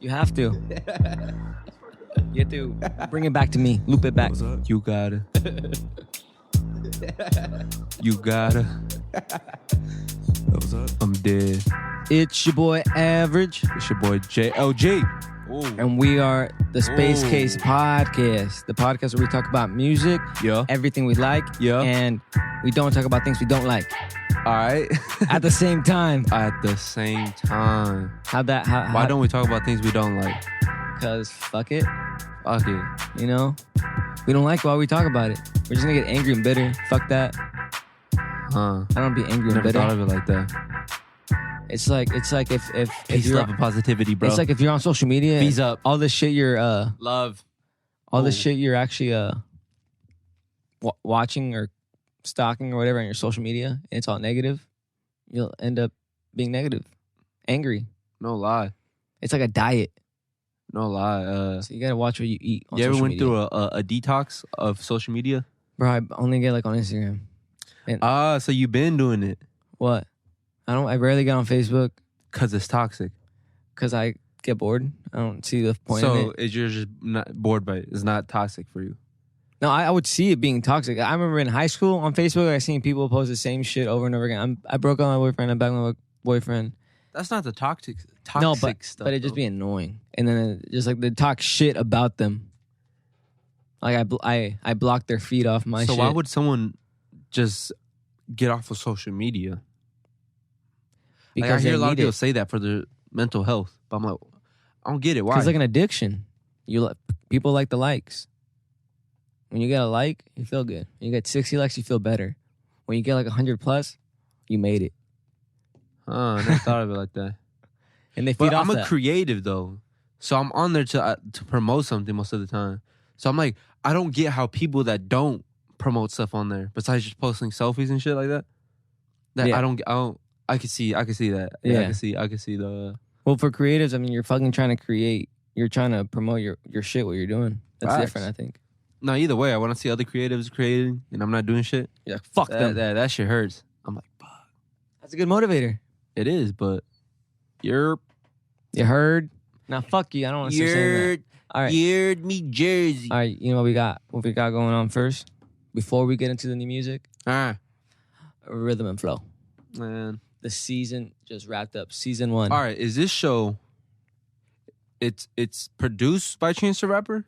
You have to. You have to bring it back to me. Loop it back. You gotta. You gotta. What's up? I'm dead. It's your boy Average. It's your boy JLG. And we are the Space Ooh. Case Podcast. The podcast where we talk about music, Yeah. everything we like, Yeah. and we don't talk about things we don't like. All right. At the same time. At the same time. Why Why don't we talk about things we don't like? Because fuck it. Fuck it. You know? We don't like why we talk about it. We're just gonna get angry and bitter. Fuck that. Huh. I don't be angry and Never bitter. thought of it like that. It's like if Peace, you're love, and positivity, bro. it's like if you're on social media, Peace up. all this shit you're Love. all this shit you're actually watching or stalking or whatever on your social media, and it's all negative, you'll end up being negative, angry. No lie. It's like a diet. No lie. So you gotta watch what you eat on You ever social went media. through a detox of social media? Bro, I only get like on Instagram. And So you've been doing it what? I rarely get on Facebook because it's toxic. because I get bored. I don't see the point in So it. you're just not bored by it. It's not toxic for you. No, I would see it being toxic. I remember in high school on Facebook, I seen people post the same shit over and over again. I broke up with my boyfriend. I'm back with my boyfriend. That's not the toxic No, stuff. but it just be annoying. And then just like they talk shit about them. Like I blocked their feed off my So shit. why would someone just get off of social media? Like, I hear a lot of people say that for their mental health, but I'm like, I don't get it. Why? It's like an addiction. People like the likes. When you get a like, you feel good. When you get 60 likes, you feel better. When you get like 100 plus, you made it. I never thought of it like that. And they feed But off I'm a that. creative though, so I'm on there to promote something most of the time. So I'm like, I don't get how people that don't promote stuff on there, besides just posting selfies and shit like that. Yeah. I don't. I can see that. Yeah. I can see the. Well, for creatives, I mean, you're fucking trying to create. You're trying to promote your shit, what you're doing. That's Facts. different, I think. No, either way, I want to see other creatives creating, and I'm not doing shit. You're like, fuck them. That shit hurts. I'm like, fuck. That's a good motivator. It is, but you're You heard? Now, fuck you. I don't want to start saying that. All right. you're me Jersey. All right, you know what we got? What we got going on first? Before we get into the new music? Rhythm and Flow. Man. The season just wrapped up. Season 1. All right, is this show? It's produced by Chance the Rapper.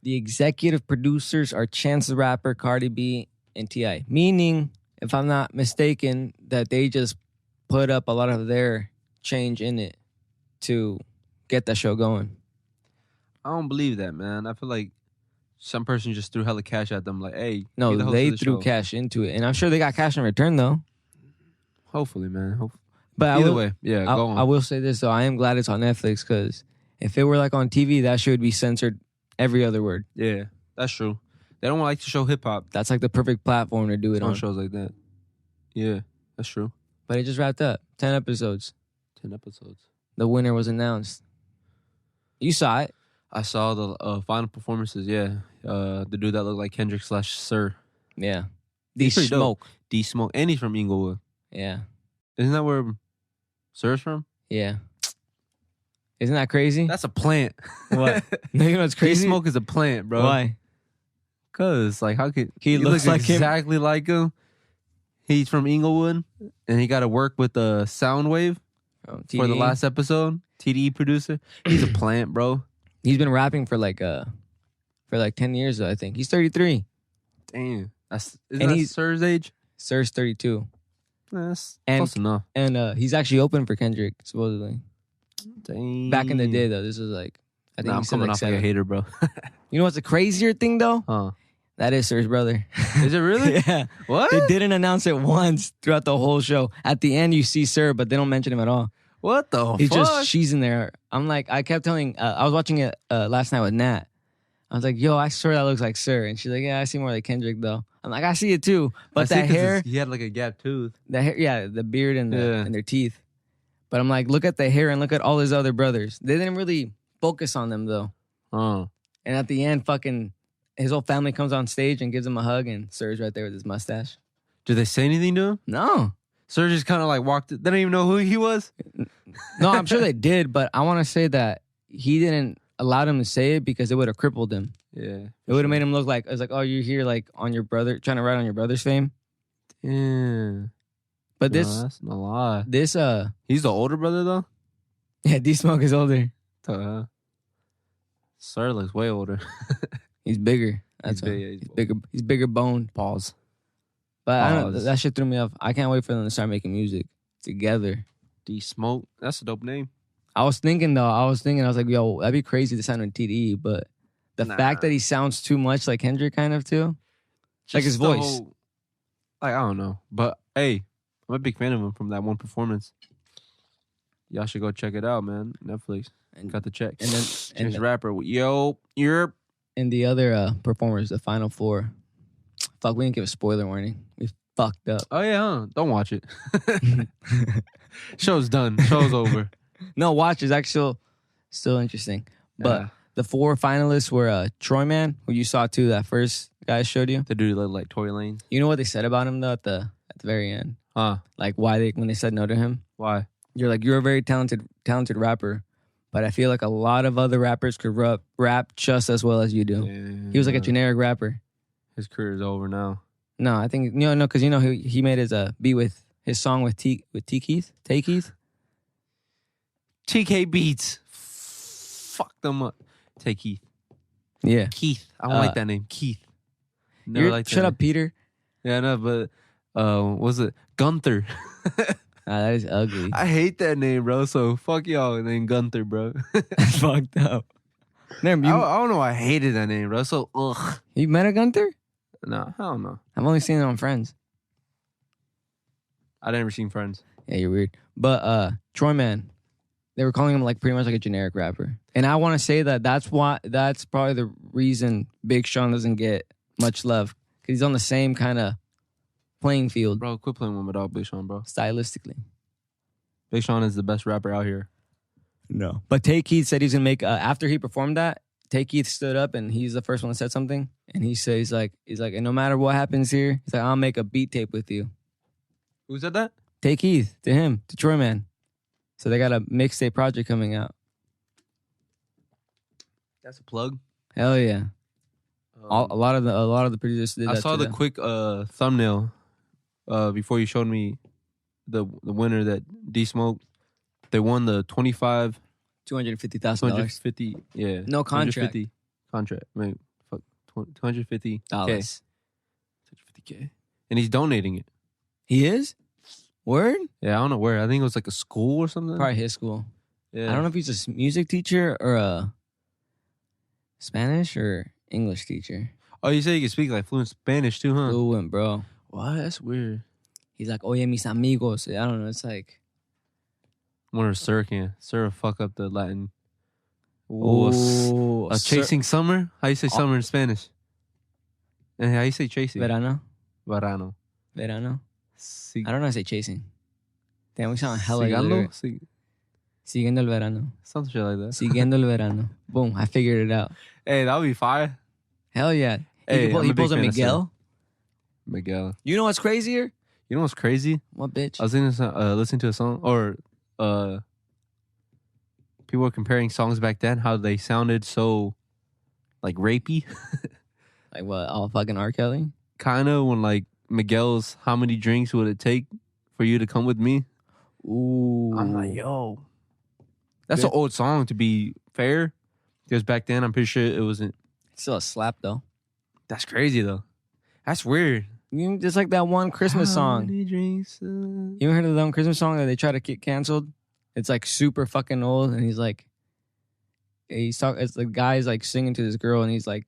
The executive producers are Chance the Rapper, Cardi B, and T.I. Meaning, if I'm not mistaken, that they just put up a lot of their change in it to get that show going. I don't believe that, man. I feel like some person just threw hella cash at them. Like, hey, No, be the host they of the threw show. cash into it. And I'm sure they got cash in return, though. Hopefully, man. But Either way, yeah, go on. I will say this, though. I am glad it's on Netflix because if it were like on TV, that shit would be censored every other word. Yeah, that's true. They don't like to show hip hop That's like the perfect platform to do it on on. shows like that. Yeah, that's true. But it just wrapped up. 10 episodes. 10 episodes. The winner was announced. You saw it. I saw the final performances. Yeah, the dude that looked like Kendrick / Sir. Yeah. He's pretty dope. Smoke. D Smoke, and he's from Inglewood. Yeah. Isn't that where Sir's from? Yeah. Isn't that crazy? That's a plant. What? No, you know what's crazy? D Smoke is a plant, bro. Why? Cause like, how could He looks like him. exactly like him? He's from Inglewood, and he got to work with the Soundwave Oh, for the TDE. last episode. TDE producer. He's a plant, bro. He's been rapping for like 10 years, though, I think. He's 33. Damn, isn't And that he's- Sir's age? Sir's 32. That's And- close enough. And he's actually open for Kendrick, supposedly. Damn. Back in the day, though. This was like, I think Nah, he I'm said coming like off like 7. a hater, bro. You know what's the crazier thing, though? Huh? That is Sir's brother. Is it really? Yeah. What? They didn't announce it once throughout the whole show. At the end, you see Sir, but they don't mention him at all. What the He's fuck? just, she's in there. I'm like, I kept telling, I was watching it last night with Nat. I was like, yo, I swear that looks like Sir. And she's like, yeah, I see more like Kendrick, though. I'm like, I see it too. But that hair, he had like a gap tooth. yeah, the beard and, Yeah. and their teeth. But I'm like, look at the hair and look at all his other brothers. They didn't really focus on them, though. Oh, And at the end, fucking, his whole family comes on stage and gives him a hug, and Sir's right there with his mustache. did they say anything to him? No. Sir just kind of like walked. They didn't even know who he was. No, I'm sure they did, but I want to say that he didn't allow them to say it because it would have crippled him. Yeah, It would have made him look like, it's like, oh, you're here like on your brother, trying to ride on your brother's fame. Yeah. But No, that's not a lie. This, He's the older brother though. yeah, D-Smoke is older. Sir looks way older. He's bigger. That's He's why. big, yeah, He's bigger. He's bigger boned. Pause. But I don't, Pause. that shit threw me off. I can't wait for them to start making music together. D-Smoke. That's a dope name. I was thinking, I was like, yo, that'd be crazy to sign with TDE, but the fact that he sounds too much like Kendrick kind of too. Like his the voice. whole- like, I don't know. But hey, I'm a big fan of him from that one performance. Y'all should go check it out, man. Netflix. And Got the check. And then James Rapper. Yo, you're. and the other performers, the final four. Fuck, we didn't give a spoiler warning. We fucked up. Oh yeah, huh? Don't watch it. Show's done. Show's over. No, watch is actually still interesting. But Yeah. the four finalists were Troy Man, who you saw too, that first guy I showed you. The dude looked like Tory Lanez. You know what they said about him though at the very end? Huh? Like when they said no to him. Why? You're like, you're a very talented rapper, but I feel like a lot of other rappers could rap just as well as you do. Yeah, He was like a generic rapper. His career is over now. No, I think no, because he made his beat with his song with T Keith. TK Beats. Fuck them up. Take Keith. Yeah. Keith. I don't like that name. Keith. Never liked that Shut name. up, Peter. Yeah, no, but was it Gunther? That is ugly. I hate that name, bro. So fuck y'all named Gunther, bro. That's fucked up. Damn, I don't know. I hated that name, bro. So ugh. you met a Gunther? No, I don't know. I've only seen it on Friends. I never seen Friends. Yeah, you're weird. But Troy Man, they were calling him like pretty much like a generic rapper. And I want to say that's probably the reason Big Sean doesn't get much love. Because he's on the same kind of playing field Bro, quit playing with my dog, Big Sean, bro. stylistically. Big Sean is the best rapper out here. No. But Tay Keith said he's going to make, after he performed that, Tay Keith stood up and he's the first one that said something. And he says, he's like, and no matter what happens here, he's like, I'll make a beat tape with you. Who said that? Tay Keith, to him, to Troy Man. So they got a mixtape project coming out. That's a plug. Hell yeah. A lot of the producers did that. I saw the quick thumbnail before you showed me the winner that D-Smoke. They won the $250,000. $250,000. Yeah. No contract. 150 contract. Wait, fuck. $250K. $250K. And he's donating it. He is? Word? Yeah, I don't know where. I think it was like a school or something. Probably his school. Yeah. I don't know if he's a music teacher or a Spanish or English teacher. Oh, you say you can speak like fluent Spanish too, huh? Fluent, bro. What? That's weird. He's like, oye, mis amigos. I don't know. It's like, I wonder if Sir can. Sir will fuck up the Latin. oh, Chasing summer? How you say summer in Spanish? And how you say chasing? Verano. Verano. Verano. Si- I don't know how to say chasing. Damn, we sound hella Sigando? illiterate. Siguiendo el verano. Some shit like that. Siguiendo el verano. Boom, I figured it out. Hey, that would be fire. Hell yeah. Hey, I'm he a big pulls a fan of Miguel. Miguel. You know what's crazier? You know what's crazy? What bitch? I was listening to a song, or people were comparing songs back then, how they sounded so like rapey. Like what? All fucking R. Kelly? Kind of when like Miguel's "How many drinks would it take for you to come with me?" Ooh. I'm like, yo, that's Good. an old song to be fair, because back then I'm pretty sure it wasn't. It's still a slap though. That's crazy though. That's weird. Just like that one Christmas How song. many drinks, You ever heard of that one Christmas song that they try to get canceled? It's like super fucking old, and he's like, it's the guy's like singing to this girl, and he's like,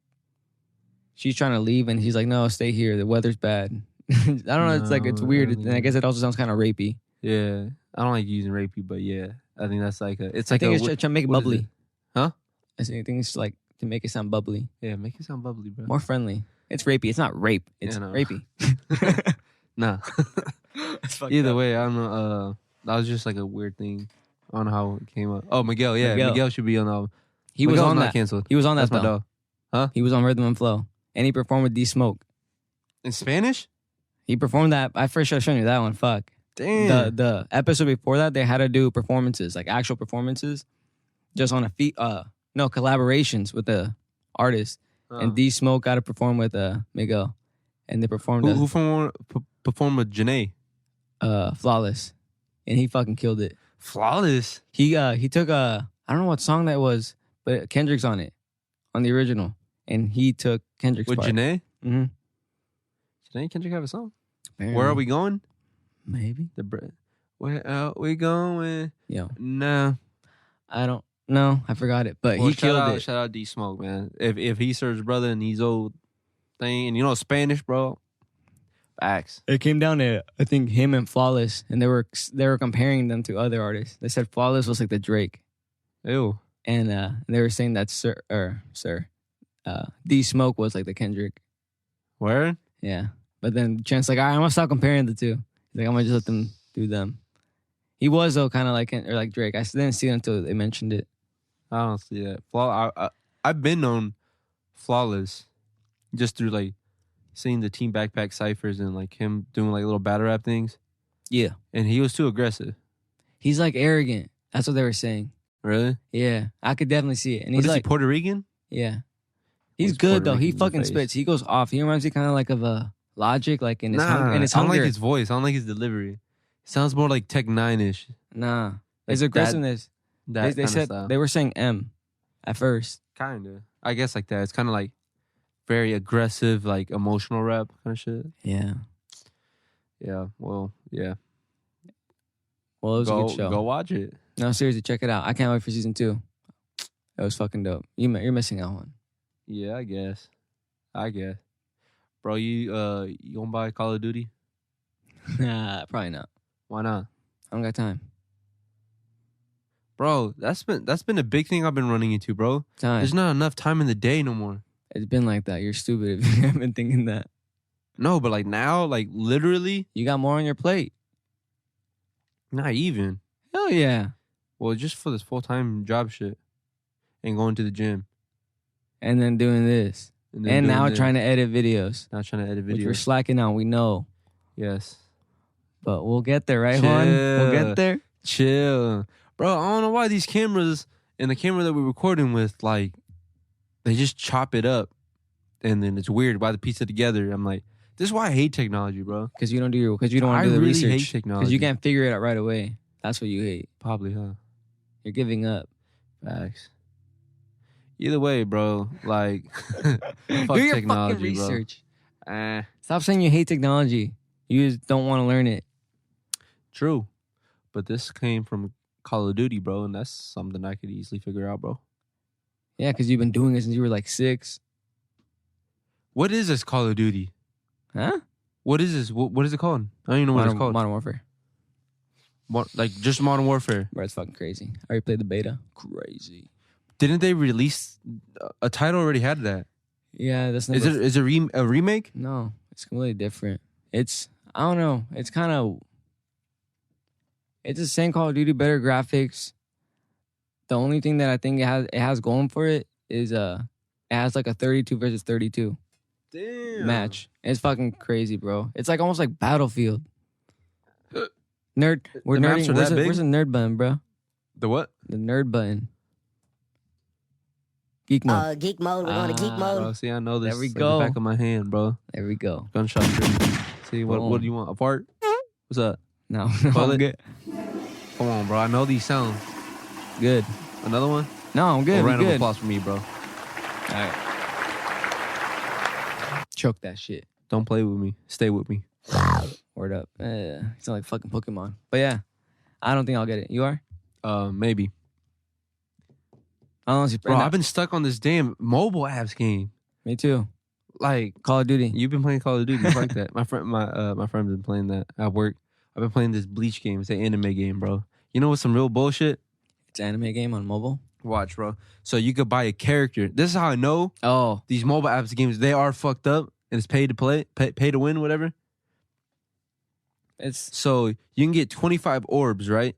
she's trying to leave, and he's like, no, stay here. The weather's bad. I don't know. It's like it's No, weird, I don't and I guess it also sounds kind of rapey. Yeah, I don't like using rapey, but yeah, I think that's like I think it's trying to make it what is bubbly. it? Huh? I think it's like to make it sound bubbly, Yeah, make it sound bubbly, bro. more friendly. It's rapey. It's not rape. It's Yeah, no. rapey. Nah. Either way, I don't know. That was just like a weird thing. I don't know how it came up. Oh, Miguel. Yeah, Miguel. Miguel should be on the album. He was Miguel's on not that. canceled. He was on that That's my though. dog. He was on Rhythm and Flow, and he performed with D Smoke. In Spanish? He performed that. I first should have shown you that one. Fuck. Damn. The episode before that, they had to do performances, like actual performances, just on collaborations with the artist. And D Smoke got to perform with Miguel, and they performed. Who performed with Janae? Flawless, and he fucking killed it. Flawless. He took I don't know what song that was, but Kendrick's on it, on the original, and he took Kendrick's with part. Janae. Mm-hmm. Janae Kendrick have a song. Apparently. Where are we going? Maybe. Where are we going? Yo. No. I don't know. I forgot it. But he killed it. Shout out D Smoke, man. If he serves brother and he's old thing, and you know Spanish, bro. Facts. It came down to, I think, him and Flawless, and they were comparing them to other artists. They said Flawless was like the Drake. Ew. And they were saying that D Smoke was like the Kendrick. Where? Yeah. But then Chance like, all right, I'm gonna stop comparing the two. He's like, I'm gonna just let them do them. He was though kind of like Drake. I didn't see it until they mentioned it. I don't see that. I've been known Flawless just through like seeing the Team Backpack ciphers and like him doing like little battle rap things. Yeah. And he was too aggressive. He's like arrogant. That's what they were saying. Really? Yeah. I could definitely see it. And he's like he Puerto Rican? Yeah. He's good though. He fucking spits. He goes off. He reminds me kind of like of a Logic, like in his hunger. I don't like his voice. I don't like his delivery. It sounds more like Tech Nine-ish. Nah. His aggressiveness. They said style. they were saying M at first. Kinda. I guess like that. It's kind of like very aggressive, like emotional rap kind of shit. Yeah. Yeah. Well, yeah. Well, it was a good show. Go watch it. No, seriously, check it out. I can't wait for season 2. It was fucking dope. You're missing out one. Yeah, I guess. Bro, you gonna buy Call of Duty? Nah, probably not. Why not? I don't got time. Bro, that's been a big thing I've been running into, bro. Time. There's not enough time in the day no more. It's been like that. You're stupid if you haven't been thinking that. No, but like now, like literally, you got more on your plate. Not even. Hell yeah. Well, just for this full-time job shit and going to the gym. And then doing this. And now trying to edit videos. Now trying to edit videos. Which we're slacking on, we know. Yes. But we'll get there, right, Juan? We'll get there. Chill. Bro, I don't know why these cameras and the camera that we're recording with, like, they just chop it up. And then it's weird why they piece it together. I'm like, this is why I hate technology, bro. Because you don't want to do the really research. Hate technology. Because you can't figure it out right away. That's what you hate. Probably, huh? You're giving up. Facts. Either way, bro, like, fuck do your technology, fucking research. Bro. Stop saying you hate technology. You just don't want to learn it. True. But this came from Call of Duty, bro, and that's something I could easily figure out, bro. Yeah, because you've been doing it since you were like 6. What is this Call of Duty? Huh? What is this? What is it called? I don't even know what it's called. Modern Warfare. Like, just Modern Warfare. Bro, it's fucking crazy. I already played the beta. Crazy. Didn't they release a title already had that? Yeah, that's not. Is it a remake? No, it's completely different. It's, I don't know. It's kind of, it's the same Call of Duty, better graphics. The only thing that I think it has going for it is it has like a 32 versus 32 match. It's fucking crazy, bro. It's like almost like Battlefield. Nerd, we're nerding. Where's the nerd button, bro? The what? The nerd button. Geek mode. Geek mode. We're going to geek mode. Bro, see, I know this. There we like go. the back of my hand, bro. There we go. Gunshot trigger. See, what do you want? A fart? What's up? No, I'm good. Come on, bro. I know these sounds. Good. Another one? No, I'm good. A random good. applause for me, bro. All right. Choke that shit. Don't play with me. Stay with me. Word up. It's like fucking Pokemon. But yeah, I don't think I'll get it. You are? Maybe. Honestly, bro, I've been stuck on this damn mobile apps game. Me too. Like Call of Duty. You've been playing Call of Duty. It's like that. My friend's been playing that at work. I've been playing this Bleach game. It's an anime game, bro. You know what's some real bullshit? It's an anime game on mobile. Watch, bro. So you could buy a character. This is how I know. Oh, these mobile apps games, they are fucked up and it's pay to play, pay to win, whatever. It's so you can get 25 orbs, right?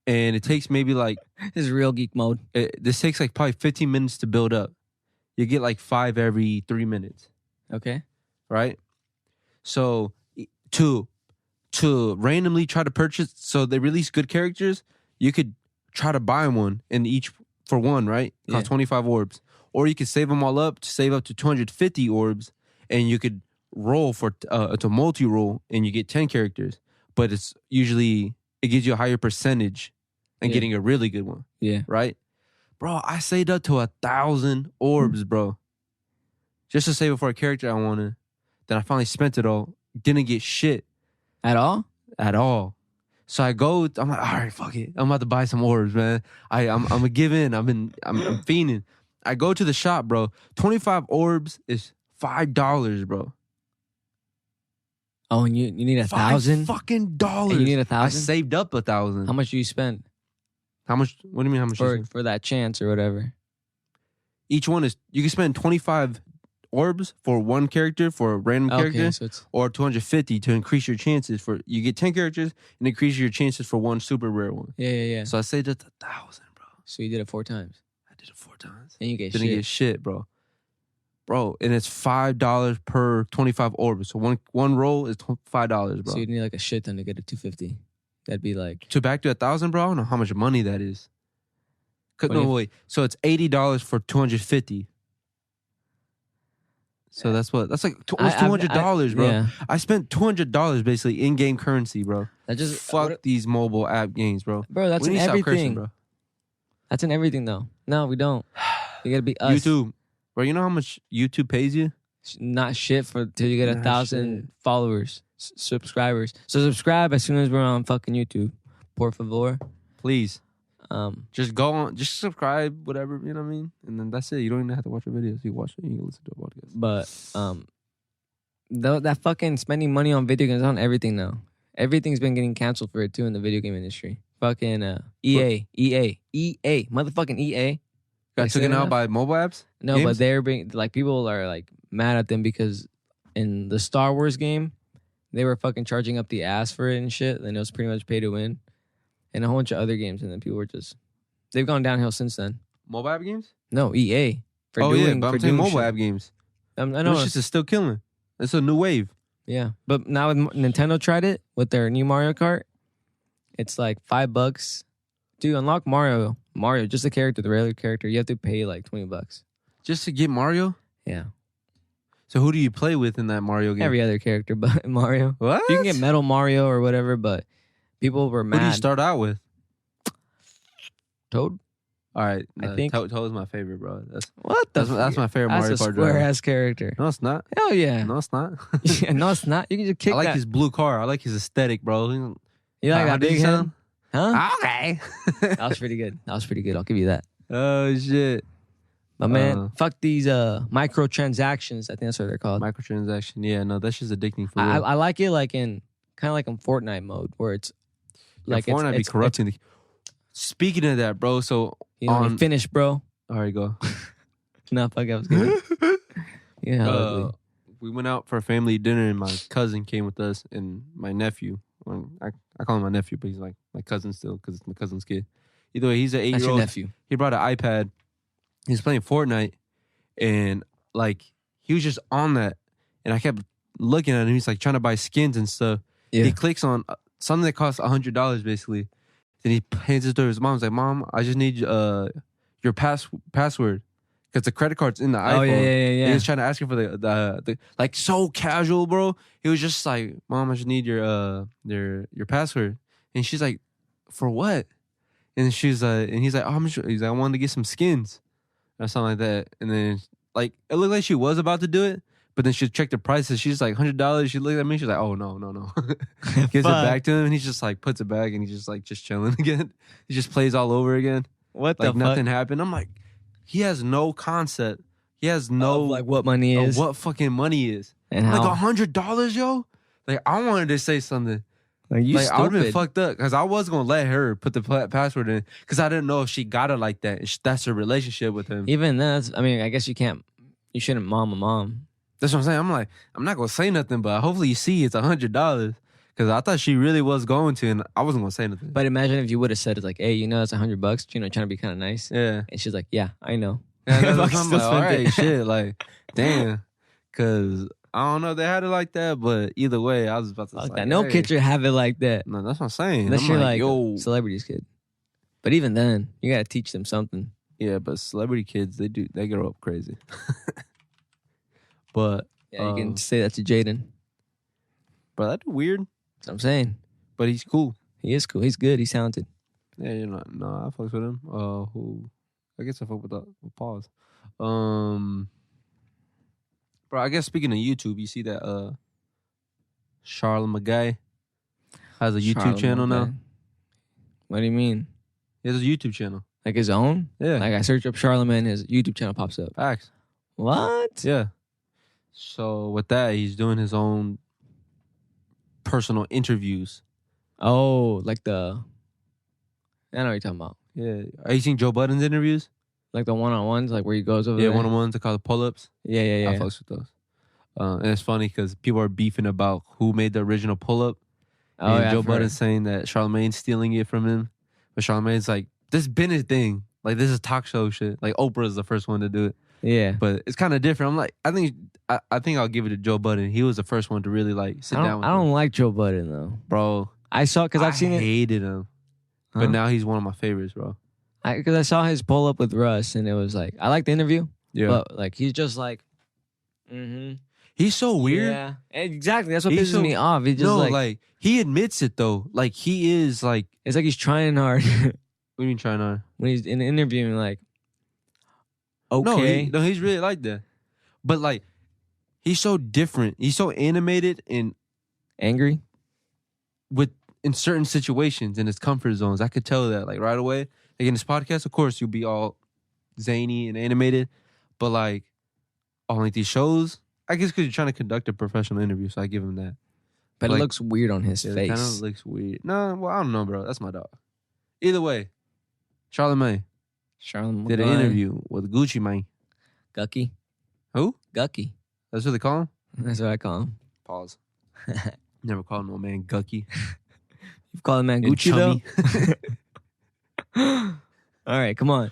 And it takes maybe like this is real geek mode. This takes like probably 15 minutes to build up. You get like 5 every 3 minutes. Okay. Right? So to to randomly try to purchase. So they release good characters. You could try to buy one and each for one, right? It costs 25 orbs. Or you could save them all up to save up to 250 orbs, and you could roll for it's a multi-roll, and you get 10 characters. But it's usually, it gives you a higher percentage than getting a really good one. Yeah. Right? Bro, I saved up to 1,000 orbs, bro. Just to save it for a character I wanted. Then I finally spent it all. Didn't get shit. At all? At all. So I'm like, all right, fuck it. I'm about to buy some orbs, man. I'm gonna give in. I'm fiending. I go to the shop, bro. 25 orbs is $5, bro. Oh, and you need 1,000? Fucking dollars. And you need 1,000? I saved up 1,000. How much do you spend? How much? What do you mean? How much? For that chance or whatever? Each one is, you can spend 25 orbs for one character, for a random character, so it's, or 250 to increase your chances. For you get 10 characters and increase your chances for one super rare one. Yeah. So I saved up 1,000, bro. So you did it 4 times. I did it 4 times. And you get Didn't get shit, bro. Bro, and it's $5 per 25 orbs. So one roll is $5, bro. So you need like a shit ton to get a 250. That'd be like to back to 1,000, bro. I don't know how much money that is. No, wait. So it's $80 for 250. So that's like almost $200, bro. Yeah. I spent $200 basically in game currency, bro. That just fuck these mobile app games, bro. Bro, that's in everything, cursing, bro. That's in everything, though. No, we don't. You gotta be us. YouTube, bro. You know how much YouTube pays you? Not shit till you get 1,000 followers, subscribers. So subscribe as soon as we're on fucking YouTube, por favor. Please. Just go on, just subscribe, whatever, you know what I mean? And then that's it. You don't even have to watch our videos. You watch it, you can listen to a podcast. But that fucking spending money on video games on everything now. Everything's been getting canceled for it too in the video game industry. Fucking EA, motherfucking EA. Got taken out by mobile apps? No, games? But they're being like, people are like mad at them because in the Star Wars game, they were fucking charging up the ass for it and shit. And it was pretty much pay to win. And a whole bunch of other games, and then people were they've gone downhill since then. Mobile app games? No, EA. But I'm saying mobile app games. I know. This shit is still killing. It's a new wave. Yeah, but now with Nintendo tried it with their new Mario Kart, it's like $5. To unlock Mario, just the character, the regular character, you have to pay like $20. Just to get Mario? Yeah. So who do you play with in that Mario game? Every other character but Mario. What? You can get Metal Mario or whatever, but people were mad. Who do you start out with? Toad? All right. I think Toad is my favorite, bro. That's my favorite Mario Kart driver. That's a square-ass character. No, it's not. Hell yeah. No, it's not. Yeah, no, it's not. You can just kick I like his blue car. I like his aesthetic, bro. You like that big head? Huh? Okay. That was pretty good. I'll give you that. Oh, shit. But man, fuck these microtransactions. I think that's what they're called. Microtransaction. Yeah, no, that's just addicting for real. I like it like in Fortnite mode where it's like Fortnite be corrupting. Speaking of that, bro, so you finish, bro. All right, go. No, fuck, I was good. Yeah. We went out for a family dinner, and my cousin came with us, and my nephew. I call him my nephew, but he's like my cousin still because it's my cousin's kid. Either way, he's an 8-year-old. That's your nephew. He brought an iPad. He was playing Fortnite, and like he was just on that, and I kept looking at him. He's like trying to buy skins and stuff. Yeah. He clicks on something that costs $100 basically. Then he hands it to his mom. He's like, "Mom, I just need your password because the credit card's in the iPhone." Oh yeah. He was trying to ask her for the like so casual, bro. He was just like, "Mom, I just need your password," and she's like, "For what?" And she's and he's like, "Oh, he's like, I wanted to get some skins or something like that." And then like it looked like she was about to do it. But then she checked the prices. She's like $100. She looked at me. She's like, "Oh no." Gives it back to him, and he just like puts it back, and he's just like chilling again. He just plays all over again. What like the nothing fuck? happened. I'm like, he has no concept. He has no like what money is, what fucking money is, and how like $100, yo. Like I wanted to say something. Like you stupid. I would have been fucked up because I was gonna let her put the password in because I didn't know if she got it like that. That's her relationship with him. Even then, I guess you can't. You shouldn't mom a mom. That's what I'm saying. I'm like, I'm not gonna say nothing, but hopefully you see it's $100 because I thought she really was going to, and I wasn't gonna say nothing. But imagine if you would have said it's like, "Hey, it's $100," trying to be kind of nice. Yeah. And she's like, "Yeah, I know." Yeah, I'm like, all right, shit, like, damn, because I don't know if they had it like that, but either way, I was about to Fuck say, that. No hey. kid should have it like that. No, that's what I'm saying. Unless I'm you're like, like yo. a celebrity's kid. But even then, you gotta teach them something. Yeah, but celebrity kids, they grow up crazy. But Yeah, you can say that to Jaden. bro, that's weird. That's what I'm saying. But he's cool. He is cool. He's good. He's talented. Yeah, you know, no, I fucks with him. I guess I fuck with that. Pause. Bro, I guess speaking of YouTube, you see that Charlamagne Guy has a YouTube channel now. What do you mean? He has a YouTube channel. Like his own? Yeah. Like I search up Charlamagne, his YouTube channel pops up. Facts. What? Yeah. So with that, he's doing his own personal interviews. Oh, like the... I know what you're talking about. Yeah. Are you seen Joe Budden's interviews? Like the one-on-ones, like where he goes over Yeah, there? one-on-ones. They call it pull-ups. Yeah. I fucks with those. And it's funny because people are beefing about who made the original pull-up. Oh, And yeah, Joe Budden's saying that Charlamagne's stealing it from him. But Charlamagne's like, this been his thing. Like, this is talk show shit. Like, Oprah's the first one to do it. Yeah. But it's kind of different. I'm like, I think I'll give it to Joe Budden. He was the first one to really, like, sit down with I him. don't like Joe Budden, though. Bro. I saw, because I've seen I it. hated him. Huh? But now he's one of my favorites, bro. Because I saw his pull-up with Russ, and it was like, I like the interview. Yeah. But, like, he's just like, He's so weird. Yeah. Exactly. That's what He's pisses me off. He just like, he admits it, though. Like, he is, like... It's like he's trying hard. What do you mean trying hard? When he's in interviewing, like, okay. No, he's really like that. But, like, he's so different. He's so animated and Angry? in certain situations in his comfort zones. I could tell that, like, right away. Like, in this podcast, of course, you'll be all zany and animated. But, like, on, like, these shows, I guess because you're trying to conduct a professional interview, so I give him that. But like, it looks weird on his It face. kind of looks weird. No, well, I don't know, bro. That's my dog. Either way, Charlamagne Charlamagne did an interview with Gucci Mane. Gucky? Who? Gucky. That's what they call him? That's what I call him. Pause. Never called no man Gucky. You've called him man And Gucci, though? All right, come on.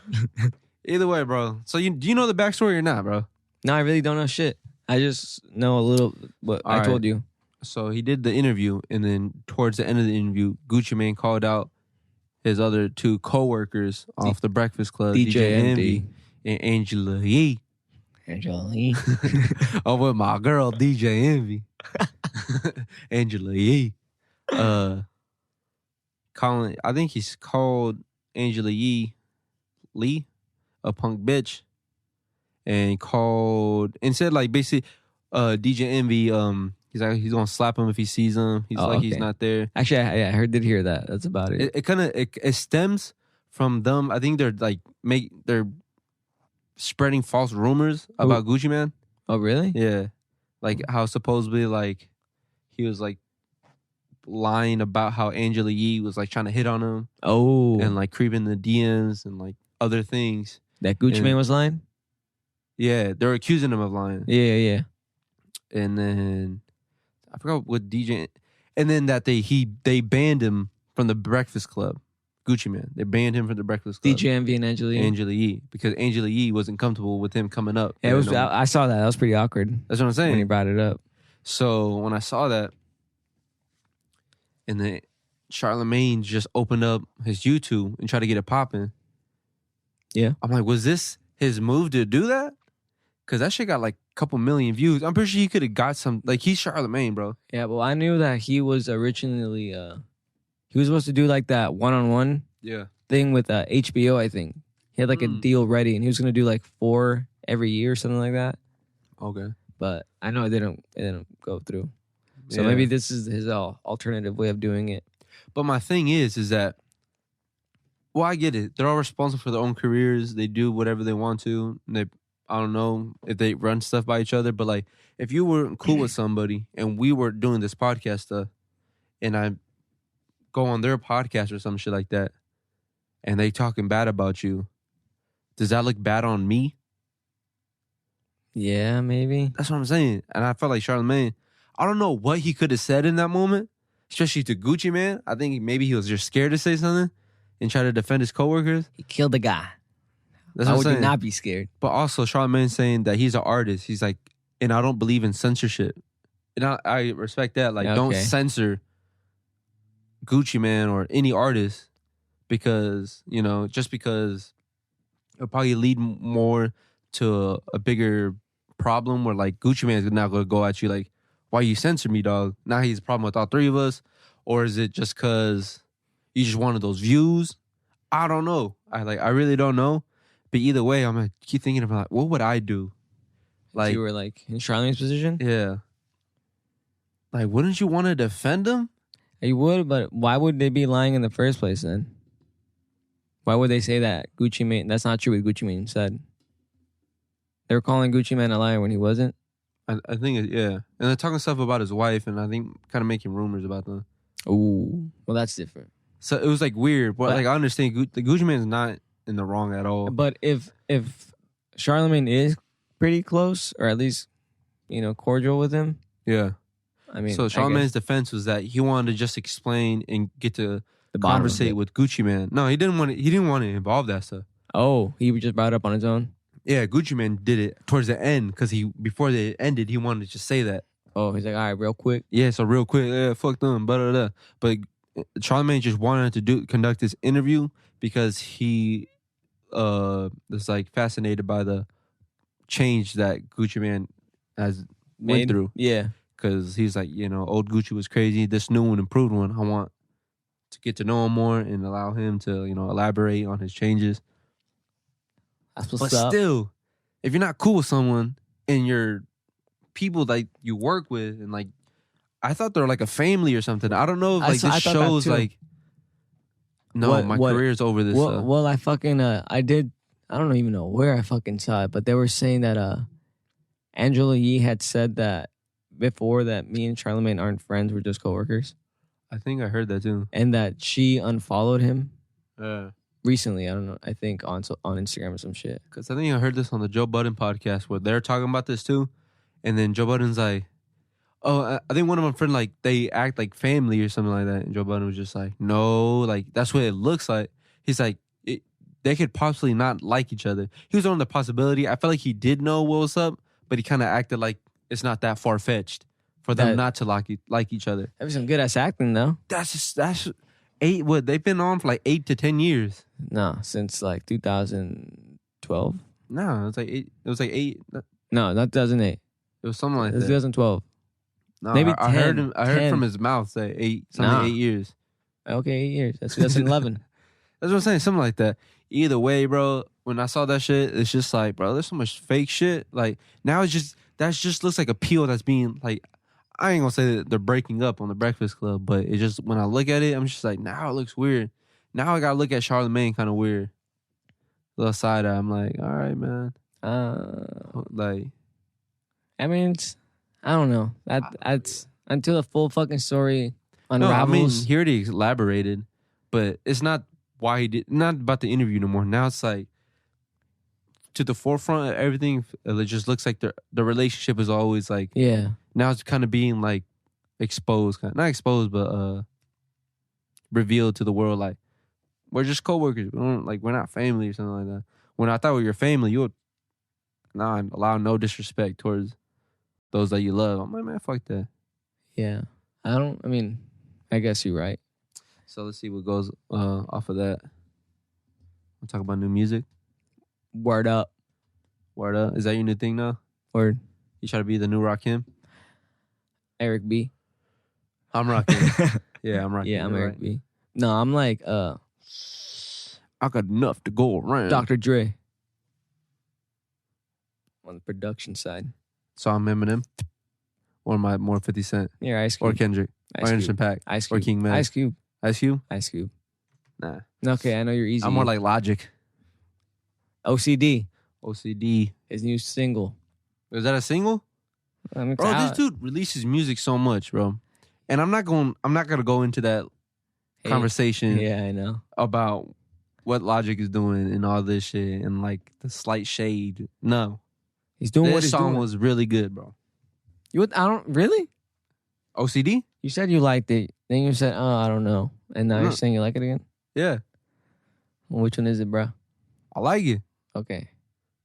Either way, bro. So do you know the backstory or not, bro? No, I really don't know shit. I just know a little what I told you. So he did the interview, and then towards the end of the interview, Gucci Mane called out his other two co-workers off the Breakfast Club, DJ Envy and Angela Yee. Angela Yee. I'm with my girl, DJ Envy. Angela Yee. I think he's called Angela Yee Lee a punk bitch, and said like basically DJ Envy he's like he's gonna slap him if he sees him. He's not there. Actually, I did hear that. That's about it. It kind of it stems from them. I think they're spreading false rumors about Gucci Mane. Oh, really? Yeah, like how supposedly like he was like lying about how Angela Yee was like trying to hit on him. Oh, and like creeping the DMs and like other things. That Gucci Mane was lying? Yeah, they're accusing him of lying. Yeah. And then I forgot what DJ. And then that they banned him from the Breakfast Club. Gucci Mane. They banned him from the Breakfast Club. DJ Envy and Angela Yee. Angela Yee, because Angela Yee wasn't comfortable with him coming up. Yeah, I saw that. That was pretty awkward. That's what I'm saying. When he brought it up. So when I saw that, and then Charlamagne just opened up his YouTube and tried to get it popping. Yeah. I'm like, was this his move to do that? Because that shit got like a couple million views. I'm pretty sure he could have got some. Like, he's Charlamagne, bro. Yeah, well, I knew that he was originally, he was supposed to do like that one-on-one thing with HBO, I think. He had like a deal ready, and he was going to do like 4 every year or something like that. Okay. But I know it didn't go through. So maybe this is his alternative way of doing it. But my thing is that, well, I get it. They're all responsible for their own careers. They do whatever they want to. I don't know if they run stuff by each other, but like if you were cool with somebody and we were doing this podcast stuff and I go on their podcast or some shit like that and they talking bad about you, does that look bad on me? Yeah, maybe. That's what I'm saying. And I felt like Charlamagne, I don't know what he could have said in that moment, especially to Gucci Mane. I think maybe he was just scared to say something and try to defend his coworkers. He killed the guy. That's Why what would I'm you saying. not be scared? But also Charlamagne saying that he's an artist. He's like, and I don't believe in censorship. And I respect that. Like, don't Okay. censor Gucci Man or any artist because, you know, just because it'll probably lead more to a bigger problem where like Gucci Man's now gonna go at you like, why you censor me, dog? Now he's a problem with all three of us, or is it just cause you just wanted those views? I don't know. I really don't know. But either way, I'm gonna keep thinking about like, what would I do? Like, you were like in Charlemagne's position. Yeah. Like, wouldn't you want to defend him? You would, but why would they be lying in the first place then? Why would they say that Gucci Mane? That's not true what Gucci Mane said. They were calling Gucci Mane a liar when he wasn't. I think, yeah. And they're talking stuff about his wife, and I think kind of making rumors about them. Ooh, well, that's different. So it was like weird, but like I understand the Gucci Mane's not in the wrong at all. But if Charlemagne is pretty close, or at least, you know, cordial with him, yeah. I mean, so Charlemagne's defense was that he wanted to just explain and get to conversate with Gucci Mane. No, he didn't want to. He didn't want to involve that stuff. Oh, he just brought it up on his own. Yeah, Gucci Mane did it towards the end because before they ended, he wanted to just say that. Oh, he's like, all right, real quick. Yeah, so real quick, yeah, fuck them, blah, blah, blah. But Charlemagne just wanted to conduct this interview because he was like fascinated by the change that Gucci Mane has went through. Yeah. Because he's like, you know, old Gucci was crazy. This new one, improved one, I want to get to know him more and allow him to, you know, elaborate on his changes. That's what's but up. Still, if you're not cool with someone and you're people like you work with and like, I thought they're like a family or something. I don't know if like this shows like, no, my career's over this. Well, I fucking, I don't even know where I fucking saw it, but they were saying that Angela Yee had said that before that me and Charlemagne aren't friends, we're just coworkers. I think I heard that too. And that she unfollowed him recently. I don't know. I think on Instagram or some shit. Because I think I heard this on the Joe Budden podcast where they're talking about this too. And then Joe Budden's like, oh, I think one of my friends, like, they act like family or something like that. And Joe Budden was just like, no, like, that's what it looks like. He's like, they could possibly not like each other. He was on the possibility. I felt like he did know what was up, but he kind of acted like it's not that far-fetched for them not to like each other. That was some good-ass acting, though. That's 8, what, they've been on for like 8 to 10 years. No, since like 2012. No, it was like 8. No, not 2008. It was something like that. It was that. 2012. No, maybe I heard him. I heard from his mouth say 8 years. Okay, 8 years. That's 2011. That's what I'm saying. Something like that. Either way, bro. When I saw that shit, it's just like, bro, there's so much fake shit. Like now, that just looks like a peel that's being like. I ain't gonna say that they're breaking up on the Breakfast Club, but it just when I look at it, I'm just like, now it looks weird. Now I gotta look at Charlemagne kind of weird. Little side eye. I'm like, all right, man. Like, I mean, I don't know. That's until the full fucking story unravels. No, I mean, he already elaborated, but it's not why he did. Not about the interview no more. Now it's like to the forefront of everything. It just looks like the relationship is always like, yeah. Now it's kind of being like exposed, not exposed, but revealed to the world. Like we're just coworkers. We're not family or something like that. When I thought we were your family, you would not allow no disrespect towards those that you love. I'm like, man, fuck that. Yeah. I guess you're right. So let's see what goes off of that. We'll talk about new music. Word up. Word up. Is that your new thing now? Word. You try to be the new Rakim? Eric B. I'm Rakim. Yeah, I'm Rakim. Yeah, I'm Eric B. No, I'm like, I got enough to go around. Dr. Dre. On the production side. So I'm Eminem? Or am I more 50 Cent? Yeah, Ice Cube. Or Kendrick? Or Anderson .Paak? Ice Cube. Or King Man? Ice Cube. Ice Cube? Ice Cube. Nah. Okay, I know you're easy. I'm more like Logic. OCD. His new single. Is that a single? Bro, this dude releases music so much, bro. And I'm not gonna go into that conversation. Yeah, I know. About what Logic is doing and all this shit and like the slight shade. No. He's doing what he's doing. This song was really good, bro. Really? OCD? You said you liked it. Then you said, oh, I don't know. And now you're saying you like it again? Yeah. Well, which one is it, bro? I like it. Okay.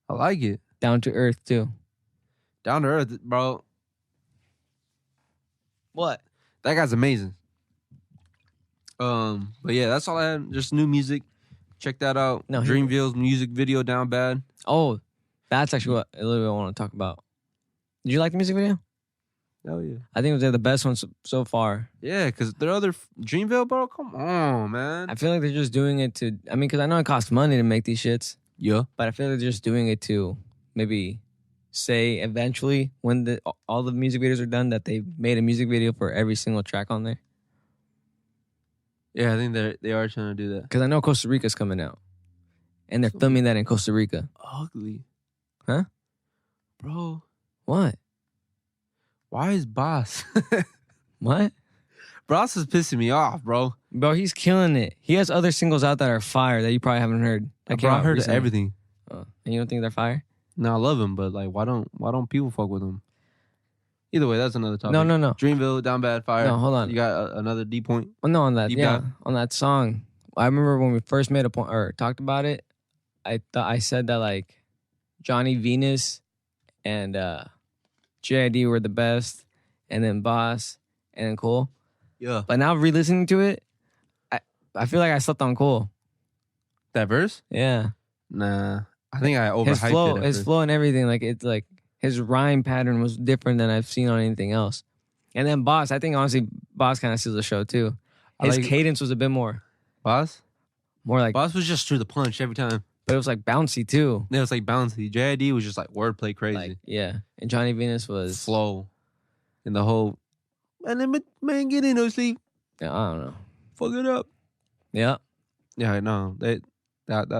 I like it. Down to earth, too. Down to earth, bro. What? That guy's amazing. But yeah, that's all I had. Just new music. Check that out. No, Dreamville's music video, Down Bad. Oh, that's actually what I want to talk about. Did you like the music video? Oh yeah. I think it was the best one so far. Yeah, because their other Dreamville, bro. Come on, man. I feel like they're just doing it to. I mean, because I know it costs money to make these shits. Yeah. But I feel like they're just doing it to maybe say eventually when all the music videos are done that they made a music video for every single track on there. Yeah, I think they are trying to do that. Because I know Costa Rica's coming out. And they're filming that in Costa Rica. Ugly. Huh? Bro. What? Why is Boss? What? Boss is pissing me off, bro. Bro, he's killing it. He has other singles out that are fire that you probably haven't heard. Bro, I heard everything. Oh, and you don't think they're fire? No, I love him, but like, why don't people fuck with him? Either way, that's another topic. No. Dreamville, Down Bad, fire. No, hold on. You got another D point? Well, no, on that, Deep yeah, dive? on that song. I remember when we first made a point or talked about it. I said that like Johnny Venus and JID were the best, and then Boss, and then Cole. Yeah. But now re-listening to it, I feel like I slept on Cole. That verse? Yeah, Nah. I think I overhyped it. His flow and everything, like it's like his rhyme pattern was different than I've seen on anything else. And then Boss, I think honestly, Boss kind of steals the show too. His cadence was a bit more Boss? more like, Boss was just through the punch every time. but it was like bouncy too. It was like bouncy. JID was just like wordplay crazy. Like, yeah, and Johnny Venus was Flow. And the whole, man, get in, no sleep. Yeah, I don't know. Fuck it up. Yeah, Yeah, no. That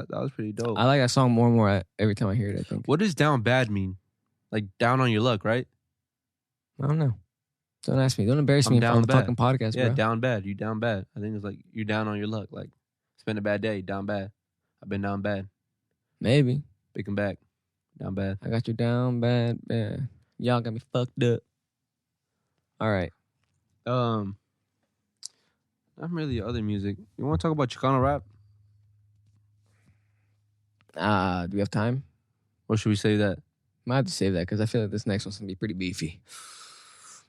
was pretty dope. I like that song more and more every time I hear it. I think. What does down bad mean? Like down on your luck, right? I don't know. Don't ask me. Don't embarrass me down on the bad. fucking podcast, Yeah, bro. down bad. You down bad. I think it's like you're down on your luck. Like, it's been a bad day. Down bad. I've been down bad. Maybe. Big and back. Down bad. I got you down bad, man. Y'all got me fucked up. All right. Not really other music. You want to talk about Chicano rap? Do we have time? Or should we say that? Might have to save that because I feel like this next one's gonna be pretty beefy.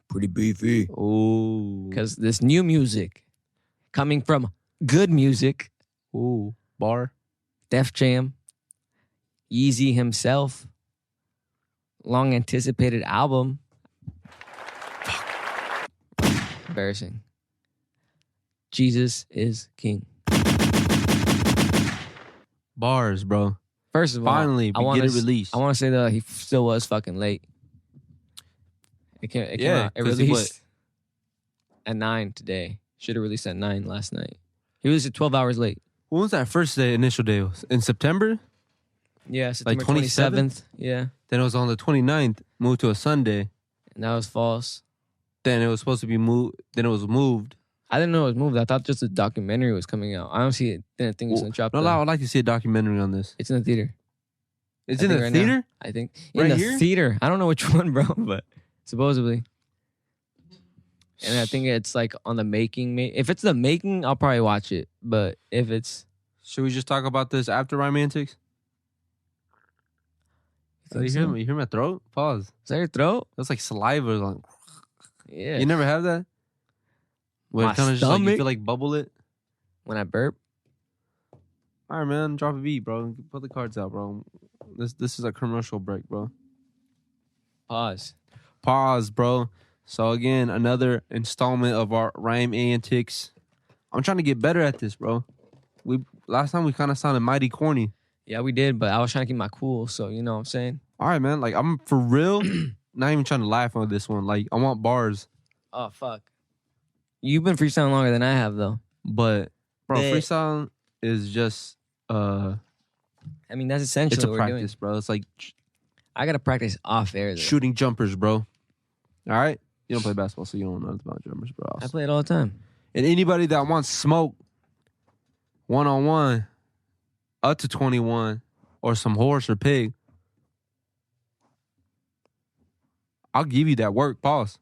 Pretty beefy. Oh. Because this new music coming from good music, Ooh. Bar. Def Jam, Yeezy himself, long anticipated album. Embarrassing. Jesus is King. Bars, bro. First of all, Finally, get it released. I want to say that he still was fucking late. It came out. It 'cause he released at 9 today. Should have released at 9 last night. He released it 12 hours late. When was that first day, initial day? Was in September? Yeah, September 27th? 27th. Yeah, Then it was on the 29th, moved to a Sunday. and that was false. Then it was supposed to be moved. Then it was moved. I didn't know it was moved. I thought just a documentary was coming out. I honestly didn't think it was gonna drop. No, I would like to see a documentary on this. It's in the theater. It's I in think the right theater? now. I think in Right the here? theater. I don't know which one, bro, but supposedly. And I think it's like on the making. If it's the making, I'll probably watch it. But if it's, Should we just talk about this after Romantics? So you hear me? You hear my throat? Pause. Is that your throat? That's like saliva. Like, Yeah. you never have that? Where My it kind of just like you stomach? feel like bubble it? When I burp. All right, man. Drop a beat, bro. Put the cards out, bro. This is a commercial break, bro. Pause. Pause, bro. So again, another installment of our rhyme antics. I'm trying to get better at this, bro. Last time we kind of sounded mighty corny. Yeah, we did, but I was trying to keep my cool. So you know what I'm saying. All right, man. Like I'm for real, not even trying to laugh on this one. Like I want bars, Oh fuck. You've been freestyling longer than I have, though. but bro, Bleh. freestyle is just I mean, that's essentially it's a what we're doing. practice, bro. It's like I gotta practice off air, though. shooting jumpers, bro. All right, you don't play basketball, so you don't know about jumpers, bro. I play it all the time. And anybody that wants smoke, 1-on-1, up to 21, or some horse or pig, I'll give you that work. Pause.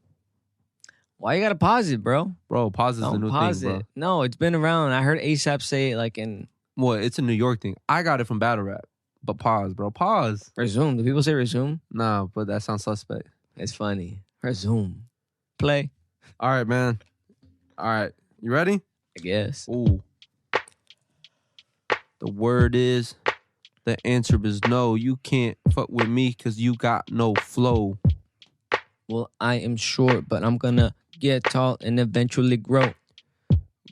Why you gotta pause it, bro? Bro, pause is the Don't new pause thing, bro. it. No, it's been around. I heard ASAP say it like in. What? It's a New York thing. I got it from battle rap. But pause, bro. Pause. Resume. Do people say resume? No, but that sounds suspect. It's funny. Resume. Play. All right, man. All right. You ready? I guess. Ooh. The word is, the answer is no. You can't fuck with me because you got no flow. Well, I am short, but I'm gonna get tall and eventually grow.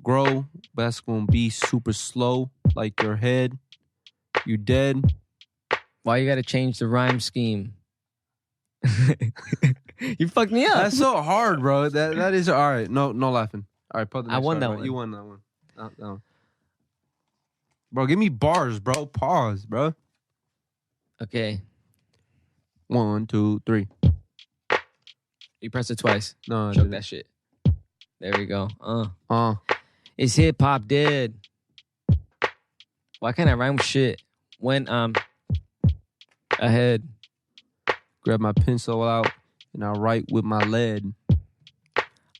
Grow, but that's gonna be super slow, like your head. You dead. Why you gotta change the rhyme scheme? You fucked me up. That's so hard, bro. That is all right. No laughing. All right, put the I next won that right. one. You won that one. That one. Bro, give me bars, bro. Pause, bro. Okay. 1, 2, 3. You pressed it twice. No, I Choke didn't. that shit. There we go. It's hip hop dead. Why can't I rhyme with shit when I'm ahead? Grab my pencil out and I write with my lead.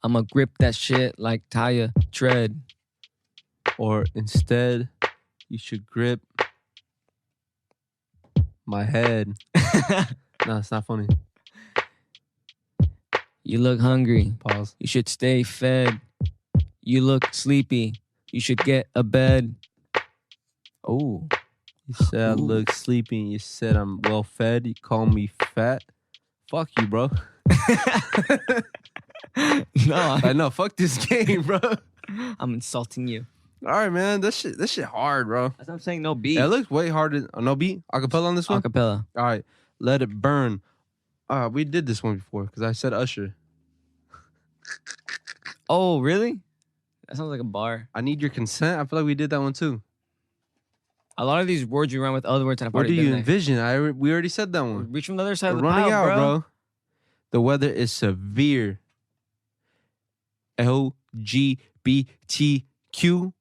I'ma grip that shit like tire tread. Or instead, you should grip my head. No, it's not funny. You look hungry. Pause. You should stay fed. You look sleepy. You should get a bed. Oh. You said I look sleepy and you said I'm well fed. You call me fat. Fuck you, bro. No, I know. Fuck this game, bro. I'm insulting you. All right, man. This shit hard, bro. That's what I'm saying. No beat. It looks way harder. No beat? Acapella on this one? Acapella. All right. Let it burn. We did this one before because I said Usher. Oh, really? That sounds like a bar. I need your consent. I feel like we did that one too. A lot of these words you rhyme with other words, and I've What do already you been there. envision? We already said that one. Reach from the other side We're of the running pile, out, bro. bro. The weather is severe. LGBTQ.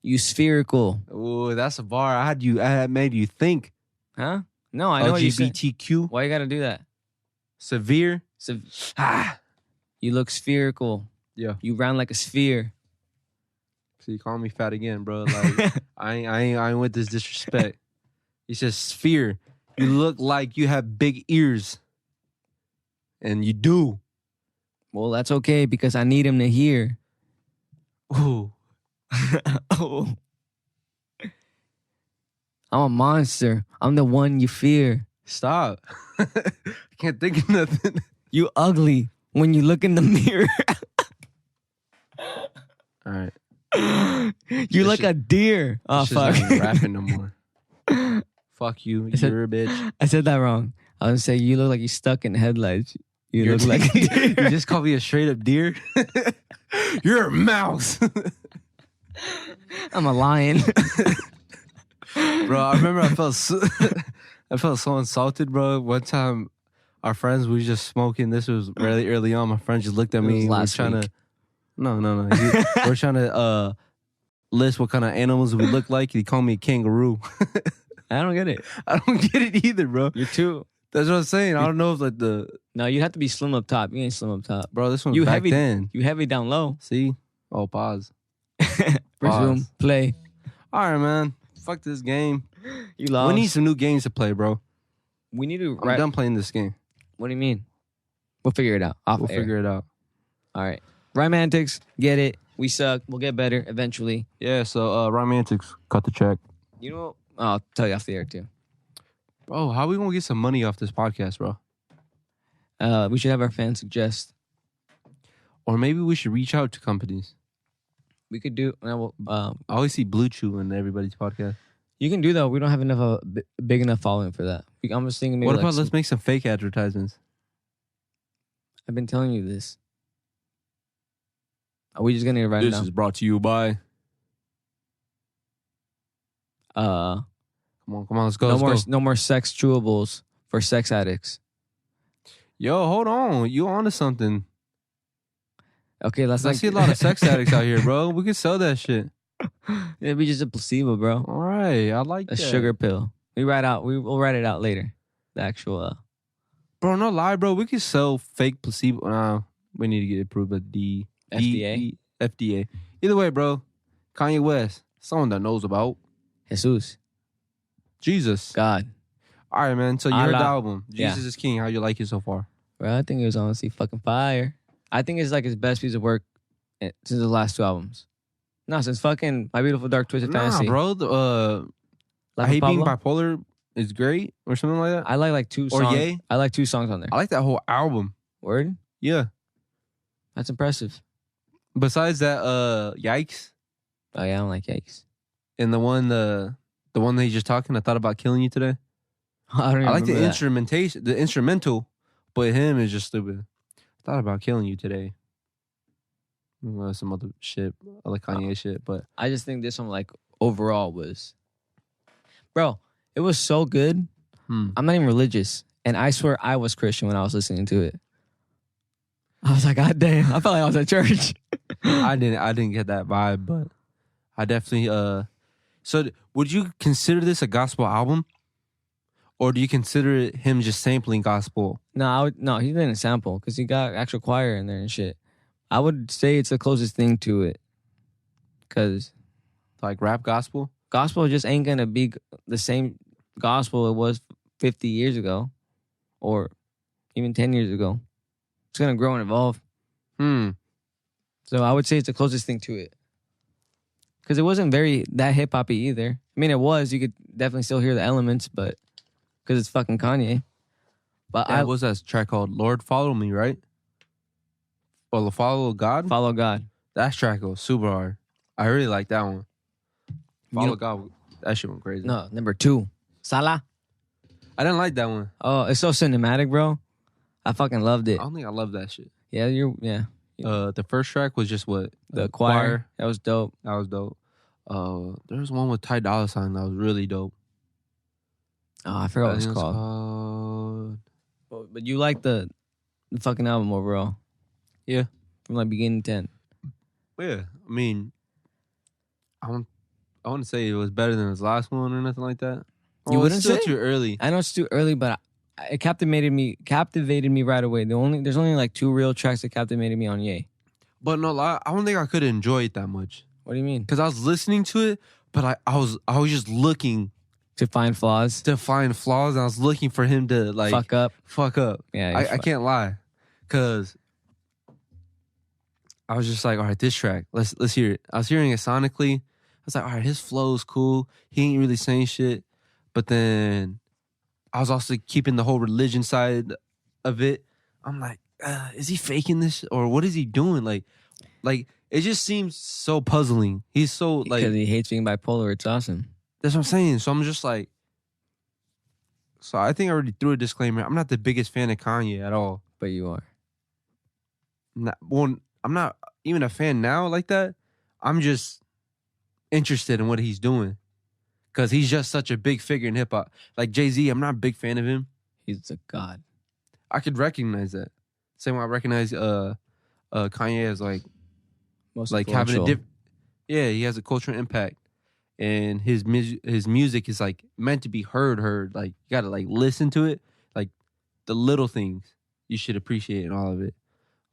You spherical. Oh, that's a bar. I had made you think. Huh? No, I know what you said. LGBTQ. Why you gotta do that? Severe. You look spherical. Yeah. You round like a sphere. So you call me fat again, bro. Like I ain't with this disrespect. He says sphere. You look like you have big ears. And you do. Well, that's okay because I need him to hear. Ooh. Oh. I'm a monster. I'm the one you fear. Stop. I can't think of nothing. You ugly when you look in the mirror. All right. You look a deer. Oh, This fuck. isn't even rapping no more. Fuck you. You're a bitch. I said that wrong. I was gonna say you look like you stuck in headlights. You look like a deer. You just called me a straight up deer. You're a mouse. I'm a lion. Bro, I remember I felt so insulted, bro. One time our friends we just smoking. This was really early on. My friend just looked at me. It was last trying week. to No. We're trying to list what kind of animals we look like. He called me a kangaroo. I don't get it. I don't get it either, bro. You're too. That's what I'm saying. I don't know if like No, you have to be slim up top. You ain't slim up top. bro, this one You back heavy. then. You heavy down low. See? Oh, pause. Resume. Play. All right, man. Fuck this game. You lost. We need some new games to play, bro. We need to. I'm done playing this game. What do you mean? We'll figure it out. We'll figure it out. All right. Romantics. Get it. We suck. We'll get better eventually. Yeah, so Romantics, cut the check. You know. I'll tell you off the air too. Bro, how we gonna get some money off this podcast, bro? We should have our fans suggest. Or maybe we should reach out to companies. We could do. I always see Blue Chew in everybody's podcast. You can do that. We don't have enough big enough following for that. I'm just thinking. Maybe What like about let's make some fake advertisements? I've been telling you this. Are we just gonna write it down? brought to you by. Uh, Come on, let's go. no more sex chewables for sex addicts. Yo, hold on. You onto something. Okay, let's I not see a lot of sex addicts out here, bro. We can sell that shit. It'd be just a placebo, bro. All right, I like A that. sugar pill. We'll write it out later. The actual. Bro, no lie, bro. We can sell fake placebo. Nah, we need to get approved by the FDA? FDA. Either way, bro. Kanye West, someone that knows about. Jesus. Jesus. God. All right, man. So you heard the Allah. album. Yeah. Jesus is King. How you like it so far? Bro, I think it was honestly fucking fire. I think it's like his best piece of work since the last 2 albums. No, since fucking My Beautiful Dark Twisted Fantasy. Bro. I Hate Being Bipolar is great or something like that. I like 2 Or songs. Yay. I like 2 songs on there. I like that whole album. Word? Yeah. That's impressive. Besides that, Yikes. Oh yeah, I don't like Yikes. And the one that he's just talking, I thought about killing you today. I don't even I like the remember that. instrumentation, the instrumental, but him is just stupid. I thought about killing you today. Some other shit, other Kanye shit, but I just think this one, like, overall was... Bro, it was so good. I'm not even religious. And I swear I was Christian when I was listening to it. I was like, God damn. I felt like I was at church. I didn't get that vibe, but I definitely... So would you consider this a gospel album? Or do you consider it him just sampling gospel? No, he didn't sample because he got actual choir in there and shit. I would say it's the closest thing to it. Because Like rap gospel? gospel just ain't going to be the same gospel it was 50 years ago. Or even 10 years ago. It's going to grow and evolve. So I would say it's the closest thing to it. Because it wasn't that hip-hoppy either. I mean, it was. You could definitely still hear the elements, but... Because it's fucking Kanye. But What was that track called? Lord Follow Me, right? Or Follow God? Follow God. That track goes super hard. I really like that one. Follow God, that shit went crazy. No, number 2. Salah. I didn't like that one. Oh, it's so cinematic, bro. I fucking loved it. I don't think I love that shit. Yeah, The first track was just what? the choir. That was dope. That was dope. There was one with Ty Dolla $ign that was really dope. Oh, I forgot what it's called. But you like the fucking album overall. Yeah. From like beginning to end. Yeah, I mean, I want to say it was better than his last one or nothing like that. You wouldn't it's still say? too early. I know it's too early, but it captivated me right away. There's only like 2 real tracks that captivated me on Ye. But no, I don't think I could enjoy it that much. What do you mean? Because I was listening to it, but I was just looking To find flaws. to find flaws, and I was looking for him to like Fuck up. Yeah, I can't lie, because I was just like, all right, this track, let's hear it. I was hearing it sonically. I was like, all right, his flow's cool. He ain't really saying shit, but then I was also keeping the whole religion side of it. I'm like, is he faking this or what is he doing? Like it just seems so puzzling. He's so like, because he hates being bipolar. It's awesome. that's what I'm saying. So I'm just like, so I think I already threw a disclaimer. I'm not the biggest fan of Kanye at all. But you are. I'm not even a fan now like that. I'm just interested in what he's doing. Because he's just such a big figure in hip hop. Like Jay-Z, I'm not a big fan of him. He's a god. I could recognize that. Same way I recognize Kanye as like Most having a influential. different. Yeah, he has a cultural impact. And his music is like meant to be heard. Like you gotta like listen to it. Like the little things you should appreciate and all of it.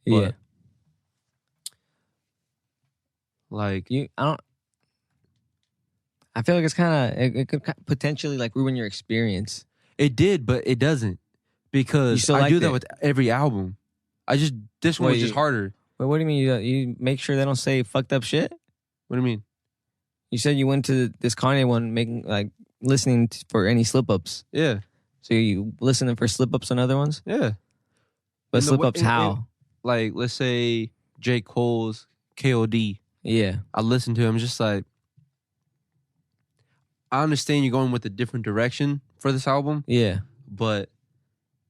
But, Yeah. like I feel like it's kind of it could potentially like ruin your experience. it did, but it doesn't. You Because still I do liked that it? with every album. This one Wait, was just harder. Wait, what do you mean? You make sure they don't say fucked up shit? What do you mean? You said you went to this Kanye one making like listening for any slip ups. Yeah. So you listening for slip ups on other ones? Yeah. But In the slip wa- ups in- how? Like, let's say J. Cole's KOD. Yeah. I listen to him just like, I understand you're going with a different direction for this album, Yeah. but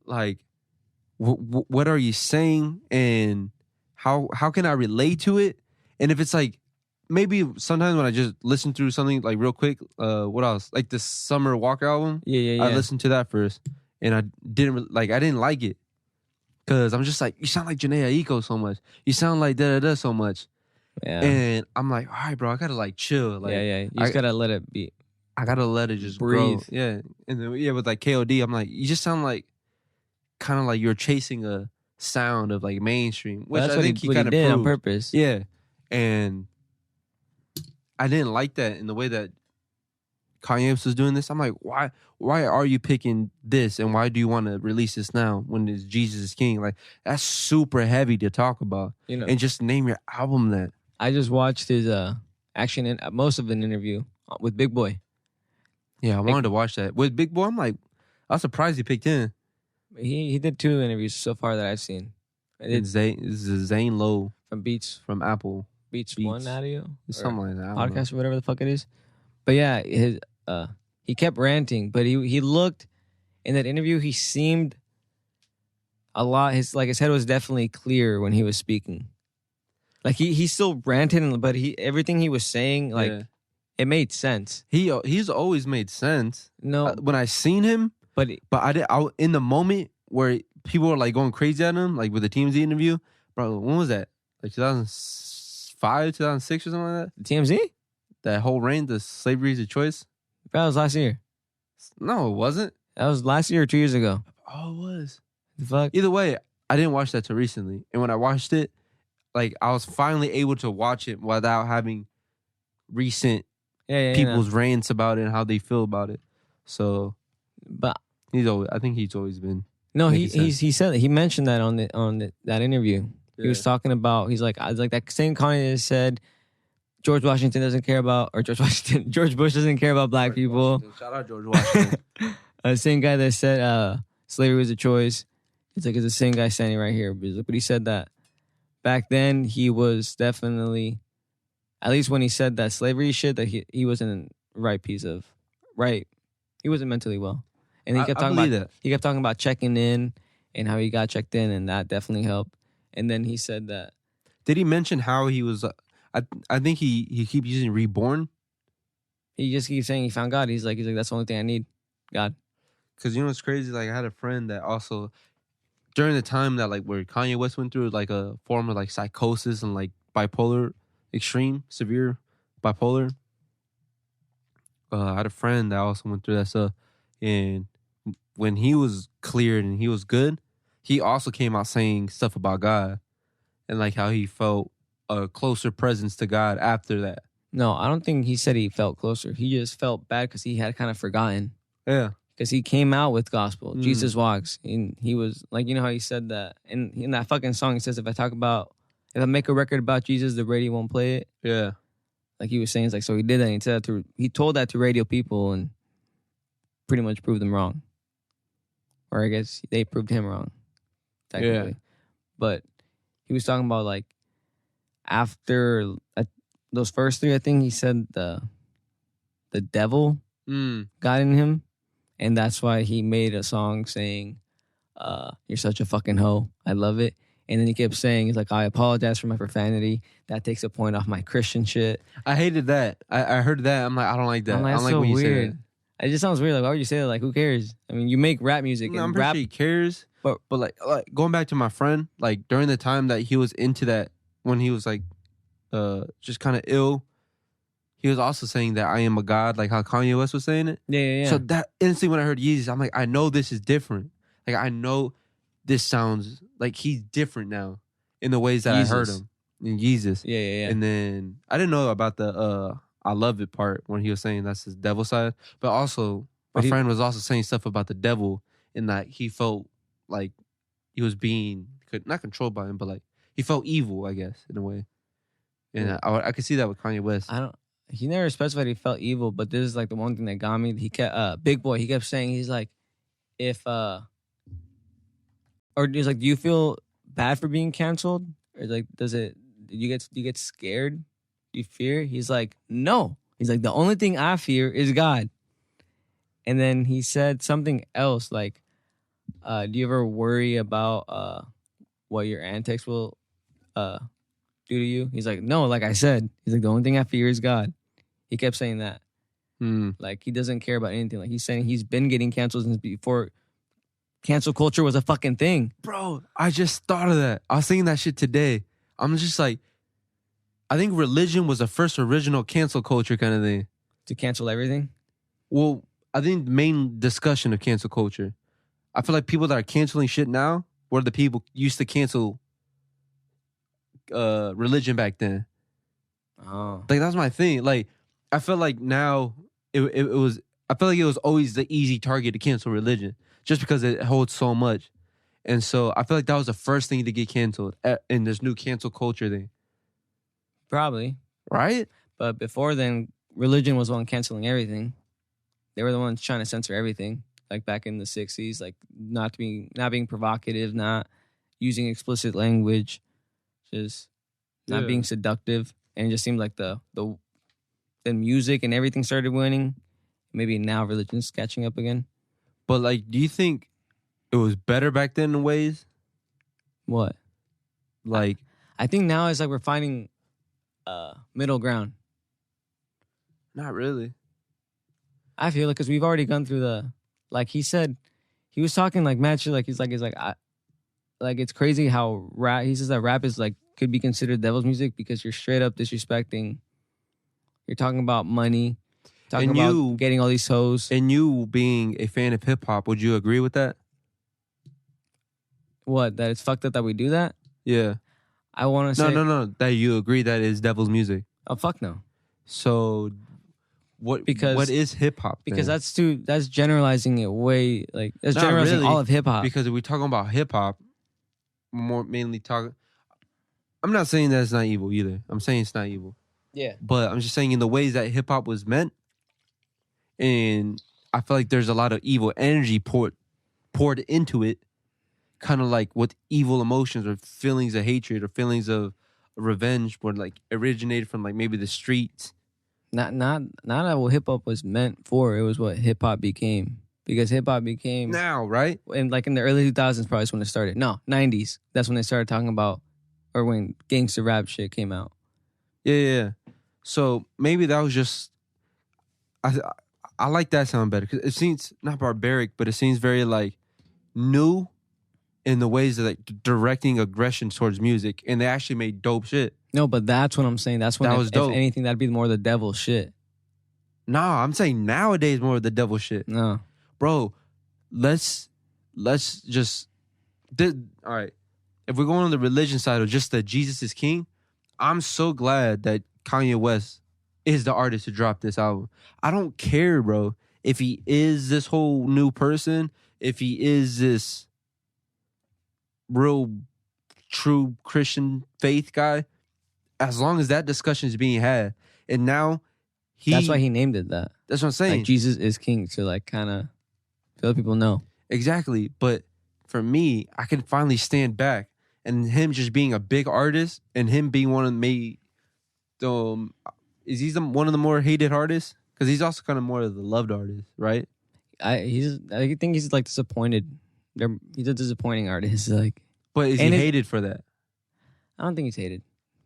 like, what are you saying, and how can I relate to it? And if it's like, maybe sometimes when I just listen through something like real quick, what else? Like the Summer Walker album, Yeah. I listened to that first, and I didn't like it, cause I'm just like, you sound like Janae Aiko so much, you sound like da so much, Yeah. and I'm like, all right, bro, I gotta like chill, like, yeah. You just gotta let it be. I gotta let it just Breathe. grow. Yeah. And then with like KOD, I'm like, you just sound like kind of like you're chasing a sound of like mainstream, which That's I what think he what kind of did on proved. purpose. Yeah. And I didn't like that in the way that Kanye was doing this. I'm like, why are you picking this, and why do you want to release this now when it's Jesus is King? Like, that's super heavy to talk about. You know, and just name your album that. I just watched his most of an interview with Big Boy. Yeah, I wanted to watch that with Big Boy. I'm like, I was surprised he picked him. He did 2 interviews so far that I've seen. It's Zane Lowe from Beats Apple. Beats One Audio, something like that. Podcast or whatever the fuck it is. But yeah, he kept ranting, but he looked in that interview. He seemed a lot. His head was definitely clear when he was speaking. Like he still ranted, but everything he was saying, it made sense. He's always made sense. No, when I seen him, but I in the moment where people were like going crazy at him, like with the TMZ interview, bro. When was that? Like 2005, 2006 or something like that. TMZ? That whole reign, the slavery is a choice. That was last year. No, it wasn't. That was last year or 2 years ago. Oh, it was. The fuck? Either way, I didn't watch that till recently, and when I watched it, like I was finally able to watch it without having recent people's rants about it and how they feel about it. So, but I think he's always been. No, he said that. He mentioned that on that interview. Yeah. He was talking about. He's like that same Kanye that said George Bush doesn't care about black people. Shout out George Washington. Same guy that said slavery was a choice. It's the same guy standing right here. But he said that back then he was definitely, at least when he said that slavery shit, that he wasn't in the right piece of right. He wasn't mentally well. And he kept talking about checking in and how he got checked in, and that definitely helped. And then he said that. Did he mention how he was? I think he keeps using reborn. He just keeps saying he found God. He's like that's the only thing I need, God. Because you know what's crazy? Like I had a friend that also during the time that where Kanye West went through a form of psychosis and bipolar, extreme severe bipolar. I had a friend that also went through that stuff, and when he was cleared and he was good, he also came out saying stuff about God and how he felt a closer presence to God after that. No, I don't think he said he felt closer. He just felt bad because he had kind of forgotten. Yeah. Because he came out with gospel. Jesus walks. And he was how he said that. And in that fucking song, he says, if I make a record about Jesus, the radio won't play it. Yeah. He was saying, so he did that. He told that to radio people and pretty much proved them wrong. Or I guess they proved him wrong, technically. Yeah. But he was talking about after those first 3, I think he said the devil got in him. And that's why he made a song saying, you're such a fucking hoe. I love it. And then he kept saying, he's I apologize for my profanity. That takes a point off my Christian shit. I hated that. I heard that. I'm I don't like that. I don't like so when you weird. say that. It just sounds weird. Why would you say that? Who cares? I mean, you make rap music. No, I'm pretty sure he cares. But going back to my friend, during the time that he was into that, when he was just kind of ill, he was also saying that I am a god, like how Kanye West was saying it. Yeah. So that instantly when I heard Yeezus, I'm I know this is different. I know this sounds like he's different now in the ways that I heard him. In Yeezus. Yeah. And then I didn't know about the I love it part when he was saying that's his devil side. But also, my friend was also saying stuff about the devil and that he felt like he was being, not controlled by him, but he felt evil, I guess, in a way. And I could see that with Kanye West. He never specified he felt evil, but this is the one thing that got me. He kept, Big Boy, he kept saying, he's if, or he's do you feel bad for being canceled? Or do you get scared? Do you fear? He's no. He's the only thing I fear is God. And then he said something else do you ever worry about what your antics will do to you? He's no, like I said. He's the only thing I fear is God. He kept saying that. He doesn't care about anything. He's saying he's been getting canceled since before cancel culture was a fucking thing. Bro, I just thought of that. I was thinking that shit today. I'm just I think religion was the first original cancel culture kind of thing. To cancel everything? Well, I think the main discussion of cancel culture. I feel like people that are canceling shit now were the people used to cancel religion back then. Oh. That's my thing. I feel like now it was. I feel like it was always the easy target to cancel religion, just because it holds so much. And so I feel like that was the first thing to get canceled in this new cancel culture thing. Probably. Right? But before then, religion was the one canceling everything. They were the ones trying to censor everything. Like back in the 60s, like not being provocative, not using explicit language, just not being seductive. And it just seemed like the music and everything started winning. Maybe now religion's catching up again. But like, do you think it was better back then in ways? What? Like, I think now it's like we're finding middle ground. Not really. I feel like because we've already gone through like he said, he was talking like mad shit. Like he's like it's crazy how he says that rap is like could be considered devil's music because you're straight up disrespecting. You're talking about money, talking about getting all these hoes. And you being a fan of hip hop, would you agree with that? What? That it's fucked up that we do that? Yeah. I want to say no. That you agree that is devil's music. Oh fuck no. So what is hip hop? Because that's generalizing it way like that's Not generalizing really, all of hip hop. Because if we're talking about hip hop, more mainly talking. I'm not saying that it's not evil either. I'm saying it's not evil. Yeah. But I'm just saying in the ways that hip hop was meant, and I feel like there's a lot of evil energy poured into it, kind of like with evil emotions or feelings of hatred or feelings of revenge were like originated from like maybe the streets. Not what hip hop was meant for. It was what hip hop became. Because hip hop became now, right? And like in the early 2000s, probably is when it started. No, 90s. That's when they started talking about, or when gangster rap shit came out. Yeah. So maybe that was just. I like that sound better because it seems not barbaric, but it seems very like new in the ways of like directing aggression towards music, and they actually made dope shit. No, but that's what I'm saying. That's when was dope. If anything, that'd be more the devil shit. Nah, I'm saying nowadays more of the devil shit. No, bro, let's just. All right, if we're going on the religion side of just that Jesus is king, I'm so glad that Kanye West is the artist to drop this album. I don't care, bro, if he is this whole new person, if he is this real true Christian faith guy, as long as that discussion is being had. And now that's why he named it that. That's what I'm saying. Like Jesus is king to like kind of let people know. Exactly. But for me, I can finally stand back and him just being a big artist and him being one of me. Is he one of the more hated artists? Because he's also kind of more of the loved artist, right? I think he's like disappointed. He's a disappointing artist. Like, but is he hated for that? I don't think he's hated.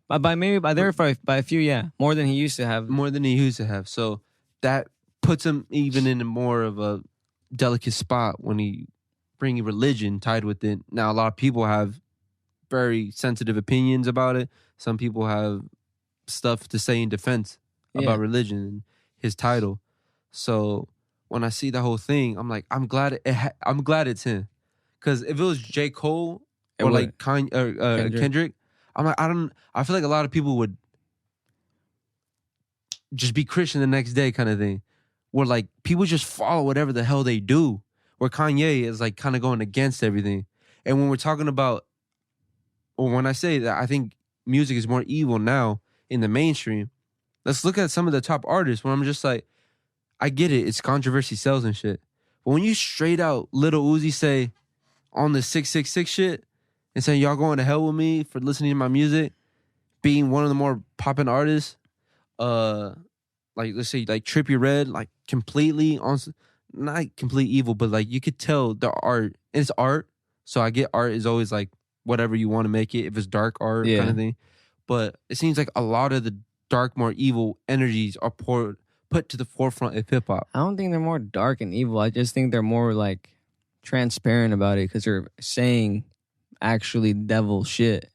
By a few, yeah, more than he used to have. More than he used to have. So that puts him even in more of a delicate spot when he bringing religion tied with it. Now a lot of people have very sensitive opinions about it. Some people have stuff to say in defense about religion and his title. So when I see the whole thing, I'm like, I'm glad it's him. Because if it was J. Cole or like Kendrick, I'm like, I feel like a lot of people would just be Christian the next day kind of thing. Where like people just follow whatever the hell they do. Where Kanye is like kind of going against everything. And when we're talking about, or when I say that I think music is more evil now in the mainstream, let's look at some of the top artists where I'm just like, I get it, it's controversy sells and shit. But when you straight out Lil Uzi say on the 666 shit and saying y'all going to hell with me for listening to my music, being one of the more popping artists, like let's say like Trippie Redd, like completely on, not complete evil, but like you could tell the art, and it's art. So I get art is always like whatever you want to make it, if it's dark art kind of thing. But it seems like a lot of the dark, more evil energies are put to the forefront of hip hop. I don't think they're more dark and evil. I just think they're more like transparent about it because they're saying actually devil shit.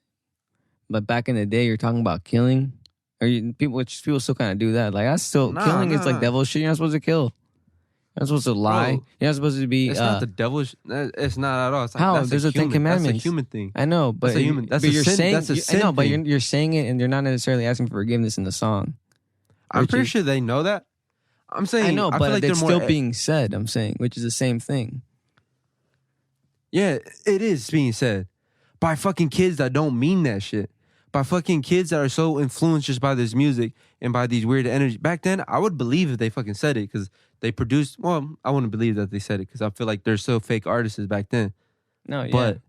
But back in the day, you're talking about killing, or people still kind of do that. Like that's still killing is like devil shit. You're not supposed to kill. You're not supposed to lie. Bro, you're not supposed to be. It's not the devil. It's not at all. It's like, how? There's a Ten Commandments. That's a human thing. I know, but that's a human. That's but a you're sin. saying. That's a sin. I know, but you're saying it, and you're not necessarily asking for forgiveness in the song. I'm pretty sure they know that. I'm saying I know, feel but like it's they're still more, being said. I'm saying, which is the same thing. yeah, it is being said by fucking kids that don't mean that shit. By fucking kids that are so influenced just by this music and by these weird energy. Back then, I would believe if they fucking said it because they produced. Well, I wouldn't believe that they said it because I feel like they're so fake artists back then. No, yeah. But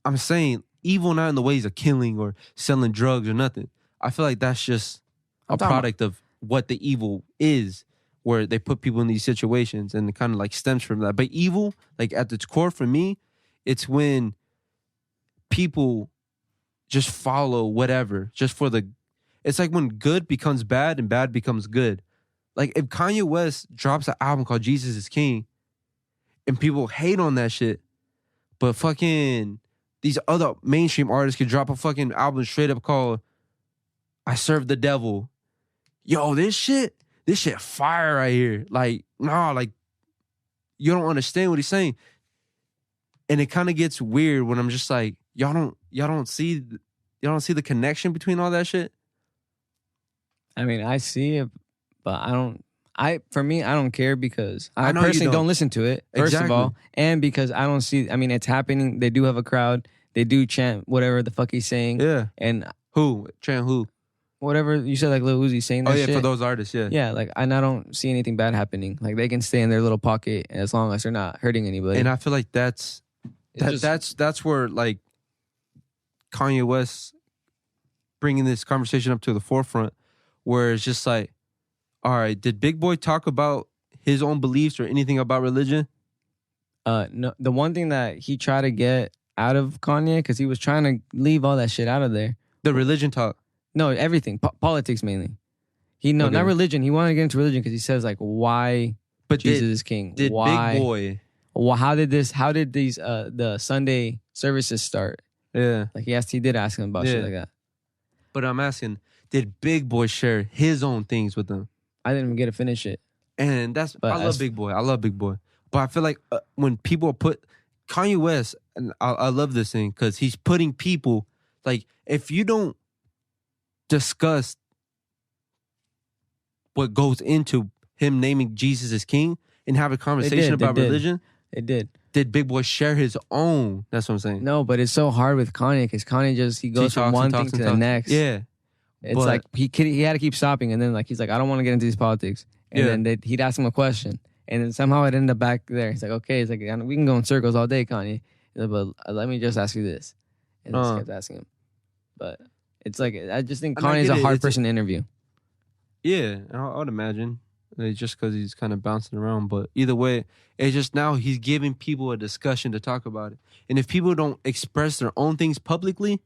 I'm saying evil not in the ways of killing or selling drugs or nothing. I feel like that's just a product of what the evil is, where they put people in these situations and it kind of like stems from that. But evil, like at its core for me, it's when people just follow whatever, just for the, it's like when good becomes bad and bad becomes good. Like if Kanye West drops an album called Jesus is King and people hate on that shit, but fucking these other mainstream artists could drop a fucking album straight up called I Serve the Devil. Yo, this shit fire right here. Like, nah, like you don't understand what he's saying. And it kind of gets weird when I'm just like, y'all don't see the connection between all that shit. I mean, I see it, but for me, I don't care because I know you personally don't. don't listen to it, first of Exactly. all. And because I don't see, I mean, it's happening. They do have a crowd. They do chant whatever the fuck he's saying. Yeah. And Who? Chant who? whatever you said, like Lil Uzi saying that Oh yeah, shit. for those artists, yeah. Yeah, like, and I don't see anything bad happening. Like, they can stay in their little pocket as long as they're not hurting anybody. And I feel like that's where like Kanye West bringing this conversation up to the forefront, where it's just like, all right, did Big Boy talk about his own beliefs or anything about religion? No, the one thing that he tried to get out of Kanye, because he was trying to leave all that shit out of there. The religion talk. No, everything. Politics mainly. Okay. Not religion. He wanted to get into religion because he says like, why But Jesus is king? Did Why? Big Boy? Well, how did these the Sunday services start? Yeah. Like he did ask him about shit like that. But I'm asking, did Big Boy share his own things with them? I didn't even get to finish it. And I love Big Boy. I love Big Boy. But I feel like when people put Kanye West, and I love this thing because he's putting people, like, if you don't discuss what goes into him naming Jesus as king and have a conversation about religion. It did. Did Big Boy share his own? That's what I'm saying. No, but it's so hard with Kanye because Kanye he goes from one thing to the next. Yeah. It's like he had to keep stopping, and then like he's like, I don't want to get into these politics. And then he'd ask him a question, and then somehow it ended up back there. He's like, okay, it's like we can go in circles all day, Kanye. He's like, but let me just ask you this, and just kept asking him. But it's like I just think Kanye's a hard person to interview. Yeah, I would imagine. Just because he's kind of bouncing around. But either way, it's just now he's giving people a discussion to talk about it. And if people don't express their own things publicly,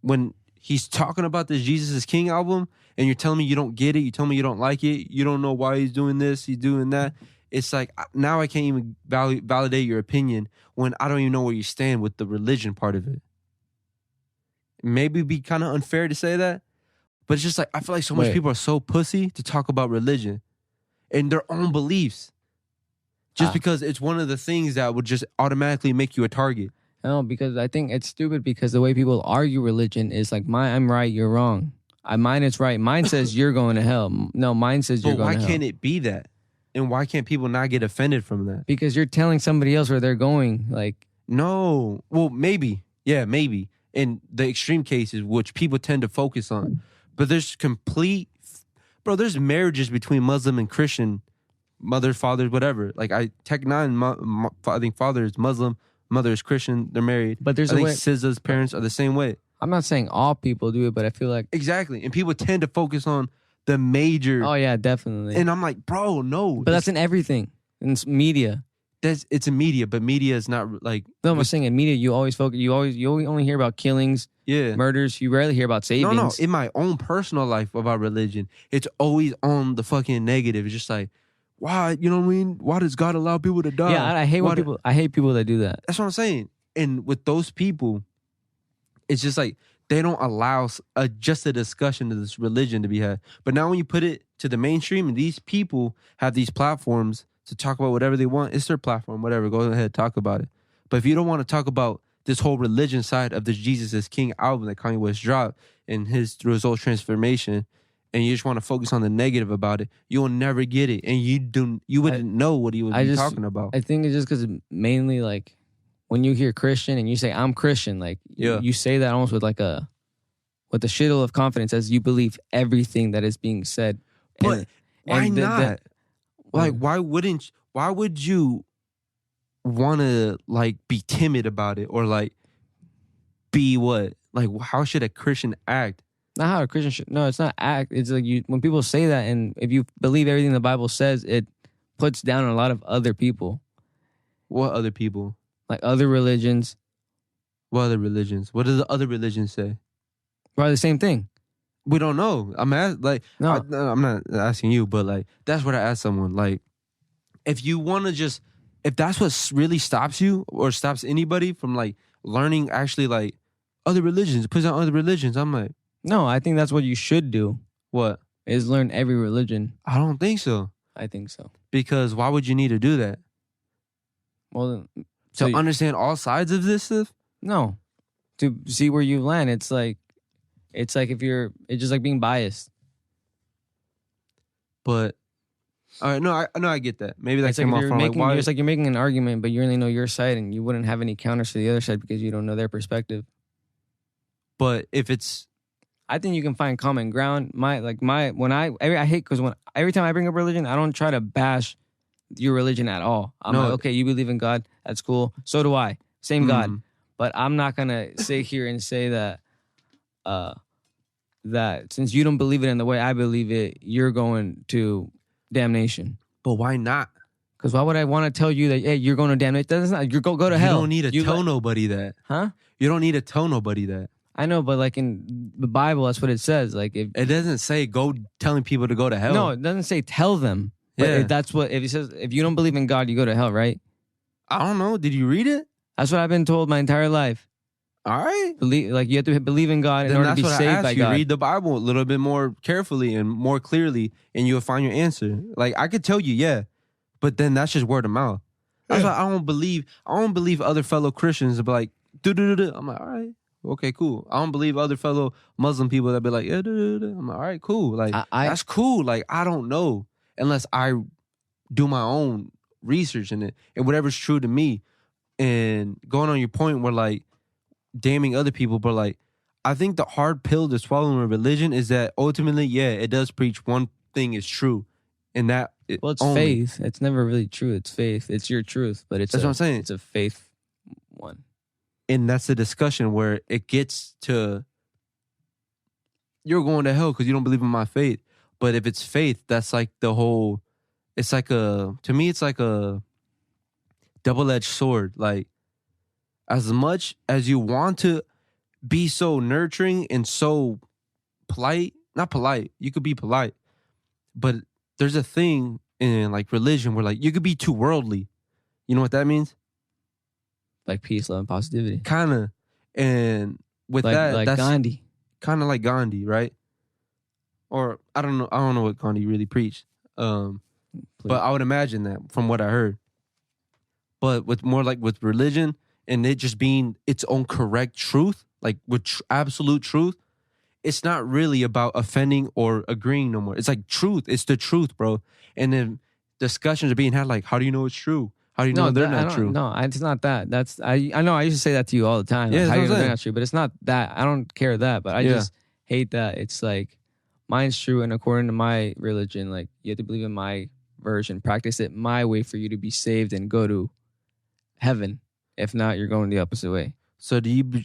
when he's talking about this Jesus is King album, and you're telling me you don't get it, you tell me you don't like it, you don't know why he's doing this, he's doing that, it's like, now I can't even validate your opinion when I don't even know where you stand with the religion part of it. Maybe it'd be kind of unfair to say that, but it's just like, I feel like so much people are so pussy to talk about religion and their own beliefs just because it's one of the things that would just automatically make you a target. No, because I think it's stupid because the way people argue religion is like, I'm right, you're wrong. Mine is right. Mine says you're going to hell. No, mine says you're going to hell. But why can't it be that? And why can't people not get offended from that? Because you're telling somebody else where they're going. Like, no. Well, maybe. Yeah, maybe. In the extreme cases, which people tend to focus on. But there's there's marriages between Muslim and Christian, mother, father, whatever. Like, Tech Nine, I think father is Muslim, mother is Christian, they're married. But I think SZA's parents are the same way. I'm not saying all people do it, but I feel like... Exactly. And people tend to focus on the major... Oh, yeah, definitely. And I'm like, bro, no. But that's in everything. In media. It's in media, but media is not like... No, I'm saying in media, you always focus... You only hear about killings, murders. You rarely hear about savings. No. In my own personal life about religion, it's always on the fucking negative. It's just like, why? You know what I mean? Why does God allow people to die? Yeah, I hate I hate people that do that. That's what I'm saying. And with those people, it's just like they don't allow just a discussion of this religion to be had. But now when you put it to the mainstream and these people have these platforms to talk about whatever they want, it's their platform, whatever. Go ahead, talk about it. But if you don't want to talk about this whole religion side of the Jesus is King album that Kanye West dropped and through his whole transformation and you just want to focus on the negative about it, you will never get it, and you wouldn't know what he was talking about. I think it's just because mainly like when you hear Christian and you say I'm Christian, like you say that almost with a shittle of confidence as you believe everything that is being said. But why not? Like why would you want to like be timid about it or like be what? Like how should a Christian act? Not how a Christian should. No, it's not act. It's like when people say that, and if you believe everything the Bible says, it puts down a lot of other people. What other people? Like other religions. What other religions? What do the other religions say? Probably the same thing. We don't know. I'm not asking you, but like that's what I asked someone. Like, if you want to if that's what really stops you or stops anybody from like learning actually like other religions, puts on other religions, I'm like, no, I think that's what you should do. What? Is learn every religion. I don't think so. I think so. Because why would you need to do that? Well, to understand all sides of this stuff? No. To see where you land, it's like it's just like being biased. But all right, no, I get that. Maybe that came off from why it's like you're making an argument, but you only know your side, and you wouldn't have any counters to the other side because you don't know their perspective. But if it's, I think you can find common ground. I hate because every time I bring up religion, I don't try to bash your religion at all. I'm like, okay, you believe in God, that's cool. So do I. Same God. But I'm not gonna sit here and say that that since you don't believe it in the way I believe it, you're going to damnation. But why not? Because why would I want to tell you that, hey, you're going to damnation? That's not, you go to hell. You don't need to tell nobody that. Huh? You don't need to tell nobody that. I know, but like in the Bible, that's what it says. Like if it doesn't say go telling people to go to hell. No, it doesn't say tell them. But if it says if you don't believe in God, you go to hell, right? I don't know. Did you read it? That's what I've been told my entire life. All right. You have to believe in God in order to be saved by God. Read the Bible a little bit more carefully and more clearly, and you'll find your answer. Like I could tell you, yeah, but then that's just word of mouth. That's why I don't believe other fellow Christians to be like, do. I'm like, all right, okay, cool. I don't believe other fellow Muslim people that be like, yeah, I'm like, all right, cool. Like that's cool. Like I don't know unless I do my own research in it and whatever's true to me. And going on your point where like damning other people, but like I think the hard pill to swallow in a religion is that ultimately, yeah, it does preach one thing is true, and that it's only faith. It's never really true. It's faith. It's your truth, but that's what I'm saying. It's a faith one, and that's the discussion where it gets to you're going to hell because you don't believe in my faith. But if it's faith, that's like the whole. It's like to me, it's like a double-edged sword. Like as much as you want to be so nurturing and so polite, not polite, you could be polite, but there's a thing in like religion where like you could be too worldly. You know what that means? Like peace, love, and positivity. Kind of. And with that's Gandhi. Kind of like Gandhi, right? Or I don't know what Gandhi really preached. But I would imagine that from what I heard. But with more like with religion and it just being its own correct truth, like with absolute truth, it's not really about offending or agreeing no more. It's like truth. It's the truth, bro. And then discussions are being had like, how do you know it's true? How do you know they're not true? No, it's not that. I know I used to say that to you all the time. Yeah, like, how do you know they're not true? But it's not that. I don't care that. But I just hate that. It's like mine's true, and according to my religion, like you have to believe in my version, practice it my way for you to be saved and go to heaven. If not, you're going the opposite way. So do you,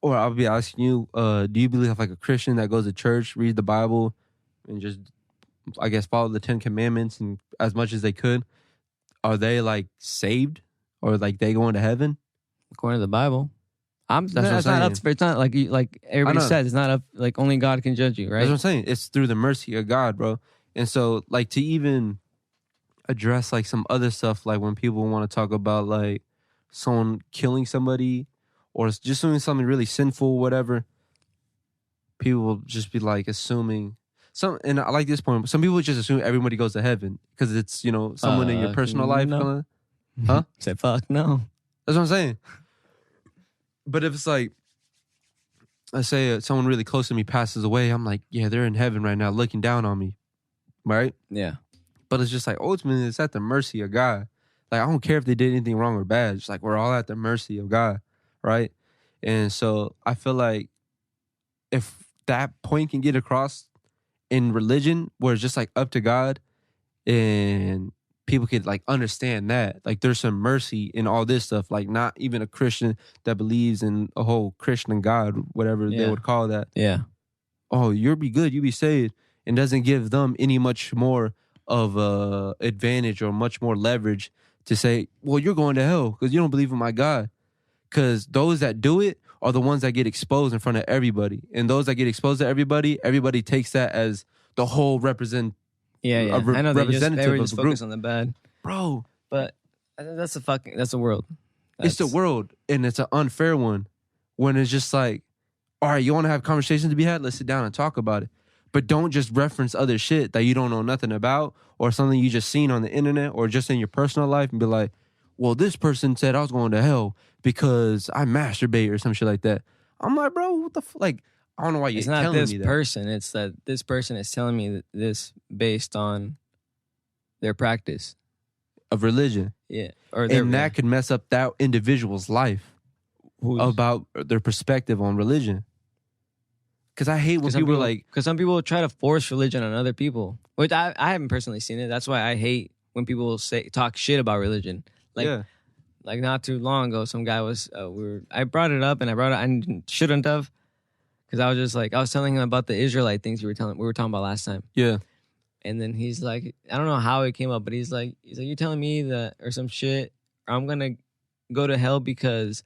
or I'll be asking you, do you believe like a Christian that goes to church, read the Bible, and just, I guess, follow the 10 Commandments and as much as they could? Are they like saved or like they going to heaven? According to the Bible. It's not like everybody says, it's not up, like only God can judge you, right? That's what I'm saying. It's through the mercy of God, bro. And so like to even address like some other stuff, like when people want to talk about like someone killing somebody or just doing something really sinful, whatever, people will just be like assuming and I like this point, some people just assume everybody goes to heaven because it's, you know, someone in your personal life. No. Huh? Say fuck no. That's what I'm saying. But if it's like, let's say someone really close to me passes away. I'm like, yeah, they're in heaven right now looking down on me. Right? Yeah. But it's just like, ultimately, it's at the mercy of God. Like, I don't care if they did anything wrong or bad. It's like, we're all at the mercy of God. Right? And so I feel like if that point can get across in religion, where it's just like up to God, and people could like understand that, like there's some mercy in all this stuff. Like not even a Christian that believes in a whole Christian God, whatever they would call that. Yeah. Oh, you'll be good, you'll be saved, and doesn't give them any much more of a advantage or much more leverage to say, well, you're going to hell because you don't believe in my God. Because those that do it are the ones that get exposed in front of everybody. And those that get exposed to everybody, everybody takes that as the whole representative I know they just of the focus group. on the bad. Bro. But that's the world. It's the world, and it's an unfair one when it's just like, all right, you want to have conversations to be had? Let's sit down and talk about it. But don't just reference other shit that you don't know nothing about or something you just seen on the internet or just in your personal life and be like, well, this person said I was going to hell because I masturbate or some shit like that. I'm like, bro, what the like, I don't know why you're telling me that. It's not this person. It's that this person is telling me this based on their practice of religion. Yeah. And that could mess up that individual's life about their perspective on religion. Because I hate when people are like... Because some people try to force religion on other people, which I haven't personally seen it. That's why I hate when people talk shit about religion. Like not too long ago, some guy was... I brought it up, and I shouldn't have. Because I was just like... I was telling him about the Israelite things we were talking about last time. Yeah. And then he's like... I don't know how it came up, but he's like, you're telling me that... Or some shit... I'm going to go to hell because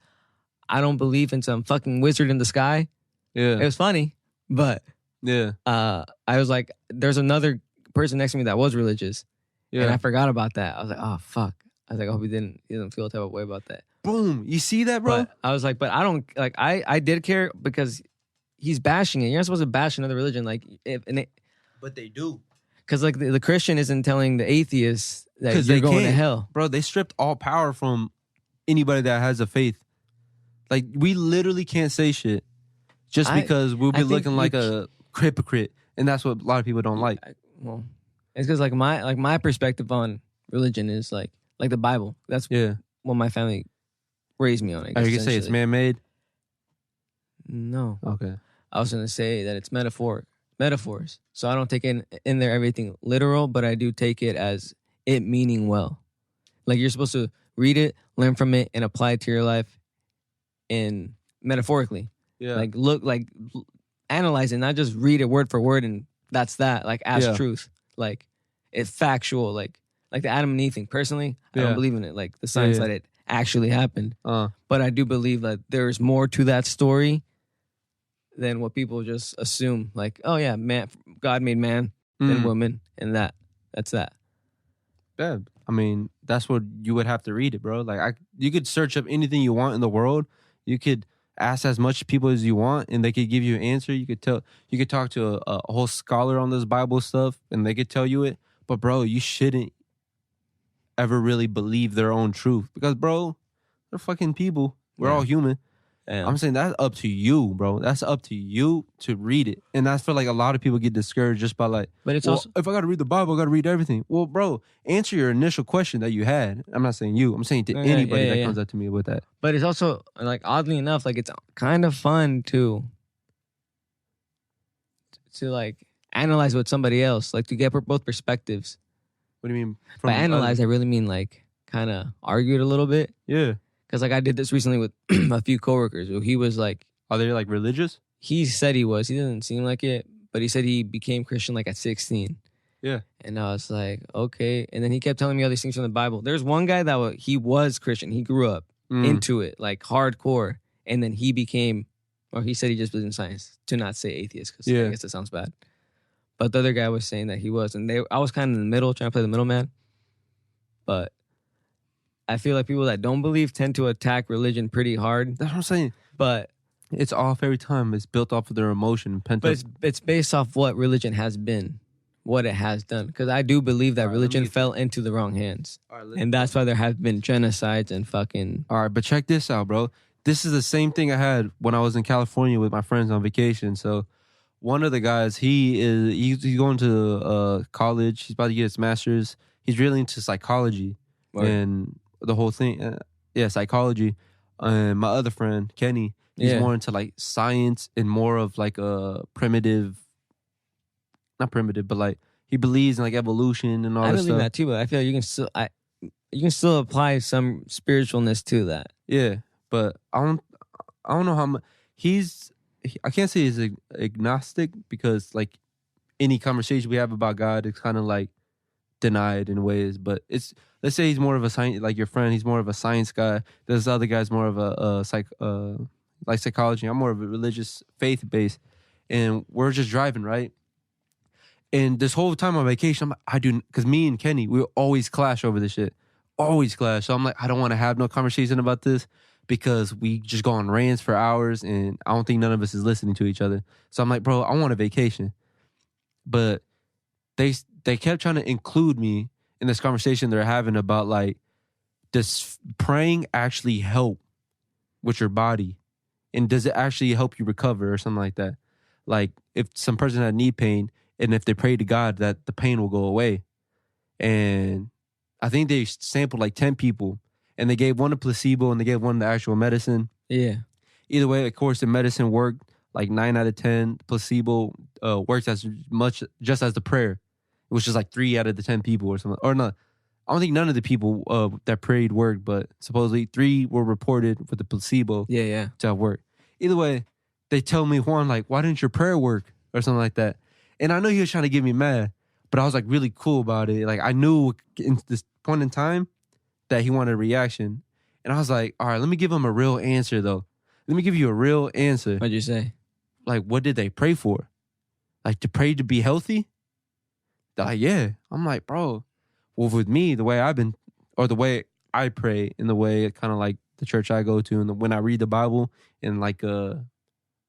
I don't believe in some fucking wizard in the sky. Yeah. It was funny. But I was like, there's another person next to me that was religious. Yeah. And I forgot about that. I was like, oh, fuck. I was like, I hope he doesn't feel a type of way about that. Boom. You see that, bro? But I was like, but I don't, like, I did care because he's bashing it. You're not supposed to bash another religion. Like, but they do. Because, like, the Christian isn't telling the atheist that you're going to hell. Bro, they stripped all power from anybody that has a faith. Like, we literally can't say shit. Just because we'll be looking like a hypocrite, and that's what a lot of people don't like. Well, it's because like my perspective on religion is like the Bible. That's what my family raised me on. I guess, you can say it's man-made. No. Okay. I was gonna say that it's metaphors. So I don't take in there everything literal, but I do take it as it meaning well. Like you're supposed to read it, learn from it, and apply it to your life, in metaphorically. Yeah. Like analyze it, not just read it word for word and that's that. Like as truth. Like it's factual. Like the Adam and Eve thing. Personally, I don't believe in it. Like the science that it actually happened. But I do believe that there's more to that story than what people just assume. Like, oh yeah, man, God made man and woman, and that's that. Yeah. I mean, that's what you would have to read it, bro. Like you could search up anything you want in the world. You could ask as much people as you want, and they could give you an answer. You could talk to a whole scholar on this Bible stuff, and they could tell you it. But bro, you shouldn't ever really believe their own truth because, bro, they're fucking people. We're all human. Damn. I'm saying that's up to you, bro. That's up to you to read it, and I feel like a lot of people get discouraged just by like, but it's also if I got to read the Bible, I got to read everything. Well, bro, answer your initial question that you had. I'm not saying you. I'm saying to anybody that comes up to me with that. But it's also like oddly enough, like it's kind of fun to like analyze with somebody else, like to get both perspectives. What do you mean? By analyze, I really mean like kind of argue it a little bit. Yeah. Because like I did this recently with a few coworkers who he was like... Are they like religious? He said he was. He doesn't seem like it. But he said he became Christian like at 16. Yeah. And I was like, okay. And then he kept telling me all these things from the Bible. There's one guy that he was Christian. He grew up into it, like hardcore. And then he became... Or he said he just believed in science. To not say atheist, because I guess that sounds bad. But the other guy was saying that he was. And I was kind of in the middle, trying to play the middleman. But... I feel like people that don't believe tend to attack religion pretty hard. That's what I'm saying. But it's off every time. It's built off of their emotion and pent up. But it's based off what religion has been, what it has done. Because I do believe that religion fell into the wrong hands. And that's why there have been genocides and fucking... All right, but check this out, bro. this is the same thing I had when I was in California with my friends on vacation. So one of the guys, he's going to college. He's about to get his master's. He's really into psychology and the whole thing. Psychology. And my other friend, Kenny, he's more into like science and more of like a primitive, not primitive, but like he believes in like evolution and all that stuff. I believe that too, but I feel like you can still apply some spiritualness to that. Yeah, but I don't know how much I can't say he's agnostic because like any conversation we have about God, it's kind of like denied in ways. But let's say he's more of a science, like your friend, he's more of a science guy. This other guy's more of a psychology. I'm more of a religious faith based, and we're just driving, right? And this whole time on vacation, because me and Kenny, we always clash over this shit. Always clash. So I'm like, I don't want to have no conversation about this because we just go on rants for hours and I don't think none of us is listening to each other. So I'm like, bro, I want a vacation. But they kept trying to include me in this conversation they're having about like, does praying actually help with your body? And does it actually help you recover or something like that? Like if some person had knee pain and if they pray to God that the pain will go away. And I think they sampled like 10 people and they gave one a placebo and they gave one the actual medicine. Yeah. Either way, of course, the medicine worked like 9 out of 10. Placebo worked as much just as the prayer. It was just like 3 out of the 10 people or something. Or no, I don't think none of the people that prayed worked, but supposedly 3 were reported with the placebo to have worked. Either way, they tell me, Juan, like, why didn't your prayer work or something like that? And I know he was trying to get me mad, but I was like really cool about it. Like I knew in this point in time that he wanted a reaction. And I was like, all right, let me give him a real answer though. Let me give you a real answer. What'd you say? Like, what did they pray for? Like to pray to be healthy? They're like, yeah. I'm like, bro, well, with me, the way the way I pray and the way kind of like the church I go to and when I read the Bible and like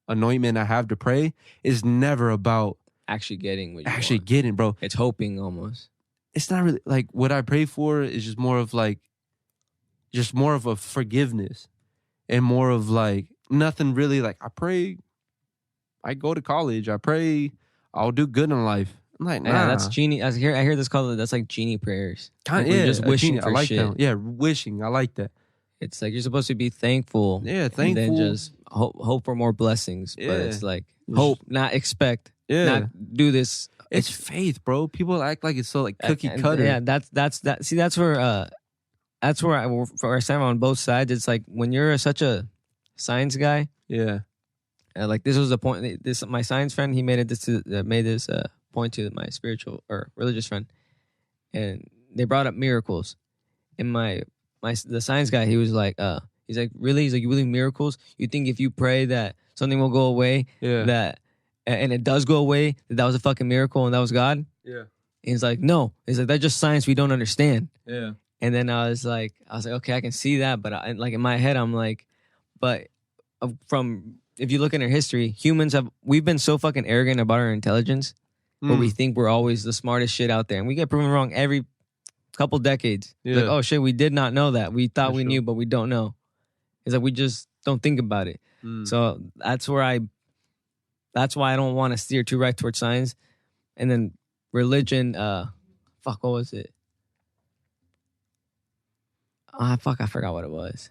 anointment I have to pray is never about actually getting what you want. Getting, bro. It's hoping almost. It's not really like what I pray for is just more of a forgiveness and more of like nothing really like I pray, I go to college, I pray, I'll do good in life. I'm like, nah. Yeah, that's genie. I hear this called, that's like genie prayers. Kind of, just wishing for shit. That. Yeah, wishing. I like that. It's like you're supposed to be thankful. Yeah, thankful. And then just hope for more blessings. Yeah. But it's like hope, not expect. Yeah. Not do this. It's faith, bro. People act like it's so like cookie cutter. Yeah, that's that. See, that's where I stand on both sides. It's like when you're such a science guy. Yeah. Like this was the point. My science friend, he made this point to my spiritual or religious friend, and they brought up miracles. And the science guy, he was like, he's like, really? He's like, you believe miracles? You think if you pray that something will go away? Yeah. And it does go away, that was a fucking miracle and that was God? Yeah. And he's like, no. He's like, that's just science we don't understand. Yeah. And then I was like, okay, I can see that. But like in my head, I'm like, but if you look in our history, we've been so fucking arrogant about our intelligence where we think we're always the smartest shit out there. And we get proven wrong every couple decades. Yeah. Like, oh shit, we did not know that. We thought we knew, but we don't know. It's like, we just don't think about it. So that's why I don't want to steer too right towards science. And then religion, what was it? I forgot what it was.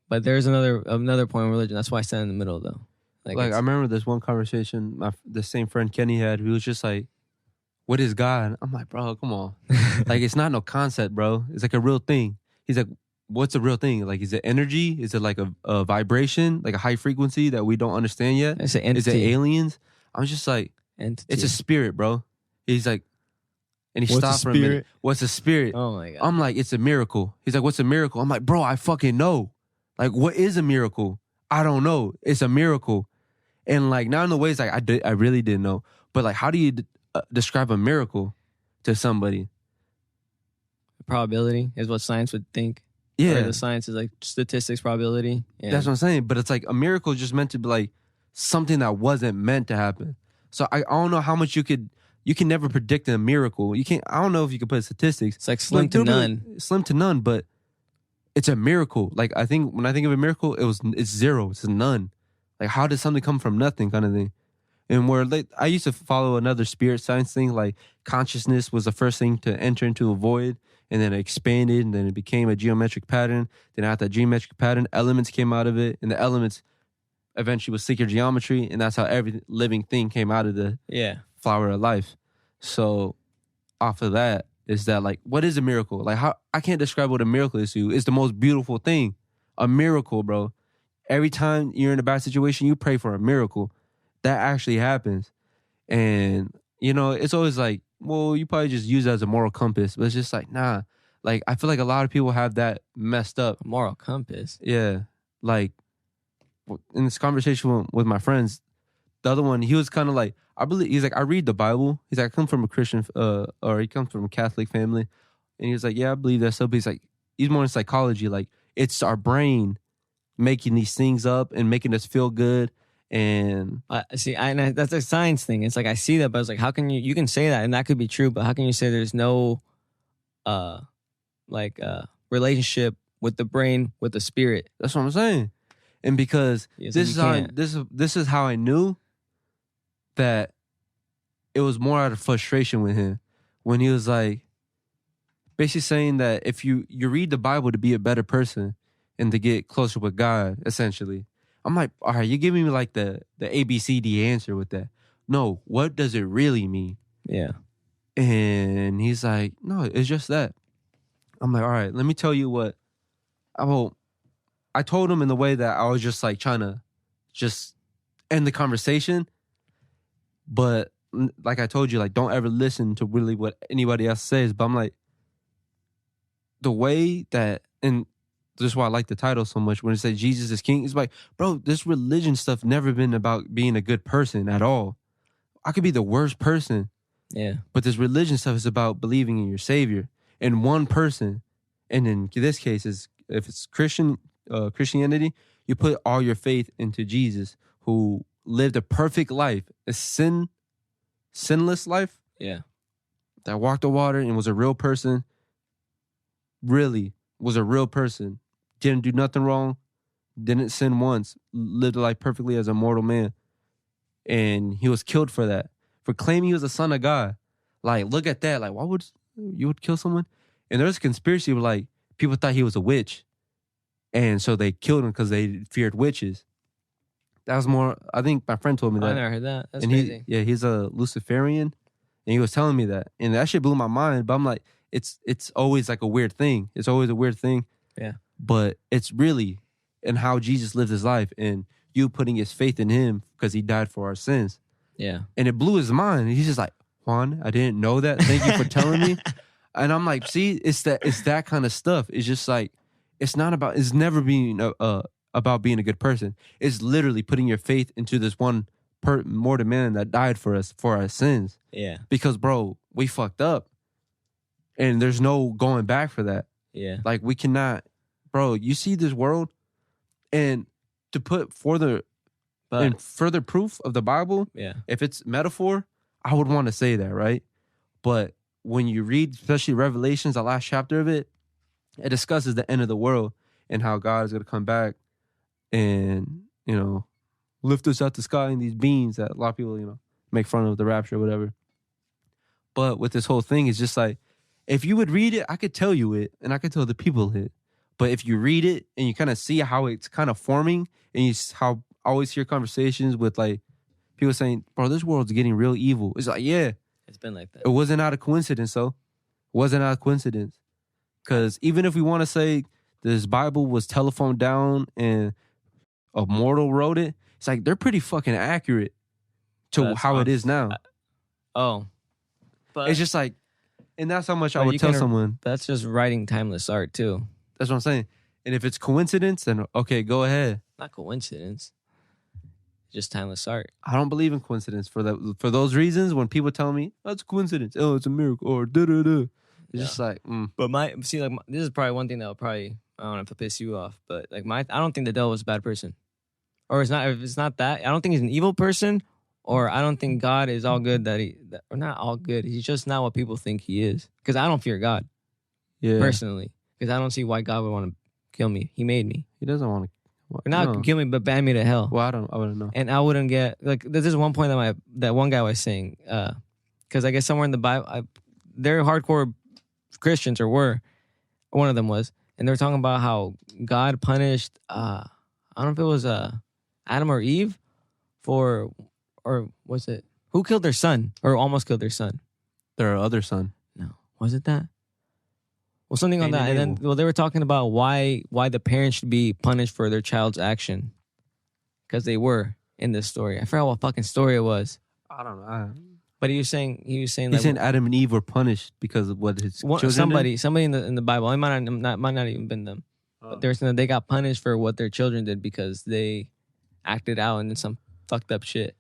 But there's another point in religion. That's why I stand in the middle, though. Like I remember this one conversation the same friend Kenny had, who was just like, what is God? I'm like, bro, come on. Like, it's not no concept, bro. It's like a real thing. He's like, what's a real thing? Like, is it energy? Is it like a vibration, like a high frequency that we don't understand yet? It's an entity. Is it aliens? I'm just like, entity. It's a spirit, bro. He's like, and he stopped for a minute. What's a spirit? Oh my God. I'm like, it's a miracle. He's like, what's a miracle? I'm like, bro, I fucking know. Like, what is a miracle? I don't know. It's a miracle. And like, not in the ways like I really didn't know. But like, how do you describe a miracle to somebody? Probability is what science would think. Yeah. Or the science is like statistics, probability. Yeah. That's what I'm saying. But it's like a miracle is just meant to be like something that wasn't meant to happen. So I don't know how much you can never predict a miracle. You can't. I don't know if you can put statistics. It's like slim to none. Slim to none. But it's a miracle. Like I think when I think of a miracle, it's zero. It's none. Like how did something come from nothing, kind of thing. And where like I used to follow another spirit science thing, like consciousness was the first thing to enter into a void, and then it expanded, and then it became a geometric pattern. Then out that geometric pattern, elements came out of it, and the elements eventually was sacred geometry, and that's how every living thing came out of the flower of life. So off of that is that like, what is a miracle? Like how I can't describe what a miracle is to you. It's the most beautiful thing. A miracle, bro. Every time you're in a bad situation, you pray for a miracle. That actually happens. And, you know, it's always like, well, you probably just use it as a moral compass. But it's just like, nah. Like, I feel like a lot of people have that messed up. A moral compass? Yeah. Like, in this conversation with my friends, the other one, he was kind of like, he's like, I read the Bible. He's like, I come from a Christian, or he comes from a Catholic family. And he was like, yeah, I believe that stuff. But he's like, he's more in psychology. Like, it's our brain making these things up and making us feel good. And that's a science thing. It's like I see that, but it's like, how can you can say that and that could be true, but how can you say there's no relationship with the brain with the spirit? That's what I'm saying. And because this is how I knew that it was more out of frustration with him when he was like basically saying that if you read the Bible to be a better person and to get closer with God, essentially. I'm like, all right, you're giving me like the ABCD answer with that. No, what does it really mean? Yeah. And he's like, no, it's just that. I'm like, all right, let me tell you what. I told him in the way that I was just like trying to just end the conversation. But like I told you, like, don't ever listen to really what anybody else says. But I'm like, the way that, and this is why I like the title so much. When it says Jesus is King, it's like, bro, this religion stuff never been about being a good person at all. I could be the worst person. Yeah. But this religion stuff is about believing in your Savior and one person. And in this case, if it's Christianity, you put all your faith into Jesus, who lived a perfect life, a sinless life. Yeah. That walked the water and was a real person. Really was a real person. Didn't do nothing wrong. Didn't sin once. Lived a life perfectly as a mortal man. And he was killed for that. For claiming he was the son of God. Like, look at that. Like, why would you would kill someone? And there's a conspiracy where, like, people thought he was a witch. And so they killed him because they feared witches. That was more, I think my friend told me that. I never heard that. That's and crazy. He's a Luciferian. And he was telling me that. And that shit blew my mind. But I'm like, it's always like a weird thing. It's always a weird thing. Yeah. But it's really in how Jesus lived his life and you putting his faith in him because he died for our sins. Yeah. And it blew his mind. And he's just like, Juan, I didn't know that. Thank you for telling me. And I'm like, see, it's that kind of stuff. It's just like, it's never being about being a good person. It's literally putting your faith into this one mortal man that died for us for our sins. Yeah. Because, bro, we fucked up. And there's no going back for that. Yeah. Like, we cannot, bro, you see this world, and to put further proof of the Bible, yeah, if it's metaphor, I would want to say that, right? But when you read, especially Revelations, the last chapter of it, it discusses the end of the world and how God is going to come back and, you know, lift us out the sky in these beams that a lot of people, you know, make fun of the rapture or whatever. But with this whole thing, it's just like, if you would read it, I could tell you it and I could tell the people it. But if you read it and you kind of see how it's kind of forming, and how I always hear conversations with like people saying, bro, this world's getting real evil. It's like, yeah. It's been like that. It wasn't out of coincidence, though. It wasn't out of coincidence. Because even if we want to say this Bible was telephoned down and a mortal wrote it, it's like they're pretty fucking accurate to how it is now. But it's just like, and that's how much I would tell someone. That's just writing timeless art, too. That's what I'm saying. And if it's coincidence, then okay, go ahead. Not coincidence. Just timeless art. I don't believe in coincidence for those reasons. When people tell me that's a coincidence, oh, it's a miracle, or da-da-da. It's just like, But this is probably one thing that will probably, I don't know if it piss you off, but like I don't think the devil is a bad person. Or if it's not that, I don't think he's an evil person, or I don't think God is all good or not all good. He's just not what people think he is. Because I don't fear God. Yeah. Personally. Because I don't see why God would want to kill me. He made me. He doesn't want to. Or not kill me, but ban me to hell. Well, I wouldn't know. And I wouldn't get like. This is one point that one guy was saying. Because I guess somewhere in the Bible, they're hardcore Christians or were. One of them was, and they were talking about how God punished. I don't know if it was Adam or Eve or was it who killed their son or almost killed their son? Their other son. No, was it that? Well, something on Cain that, and then they were talking about why the parents should be punished for their child's action, because they were in this story. I forgot what fucking story it was. I don't know. But he was saying He's saying Adam and Eve were punished because of what his children somebody did? in the Bible. It might not even been them. But they were saying that they got punished for what their children did because they acted out and did some fucked up shit.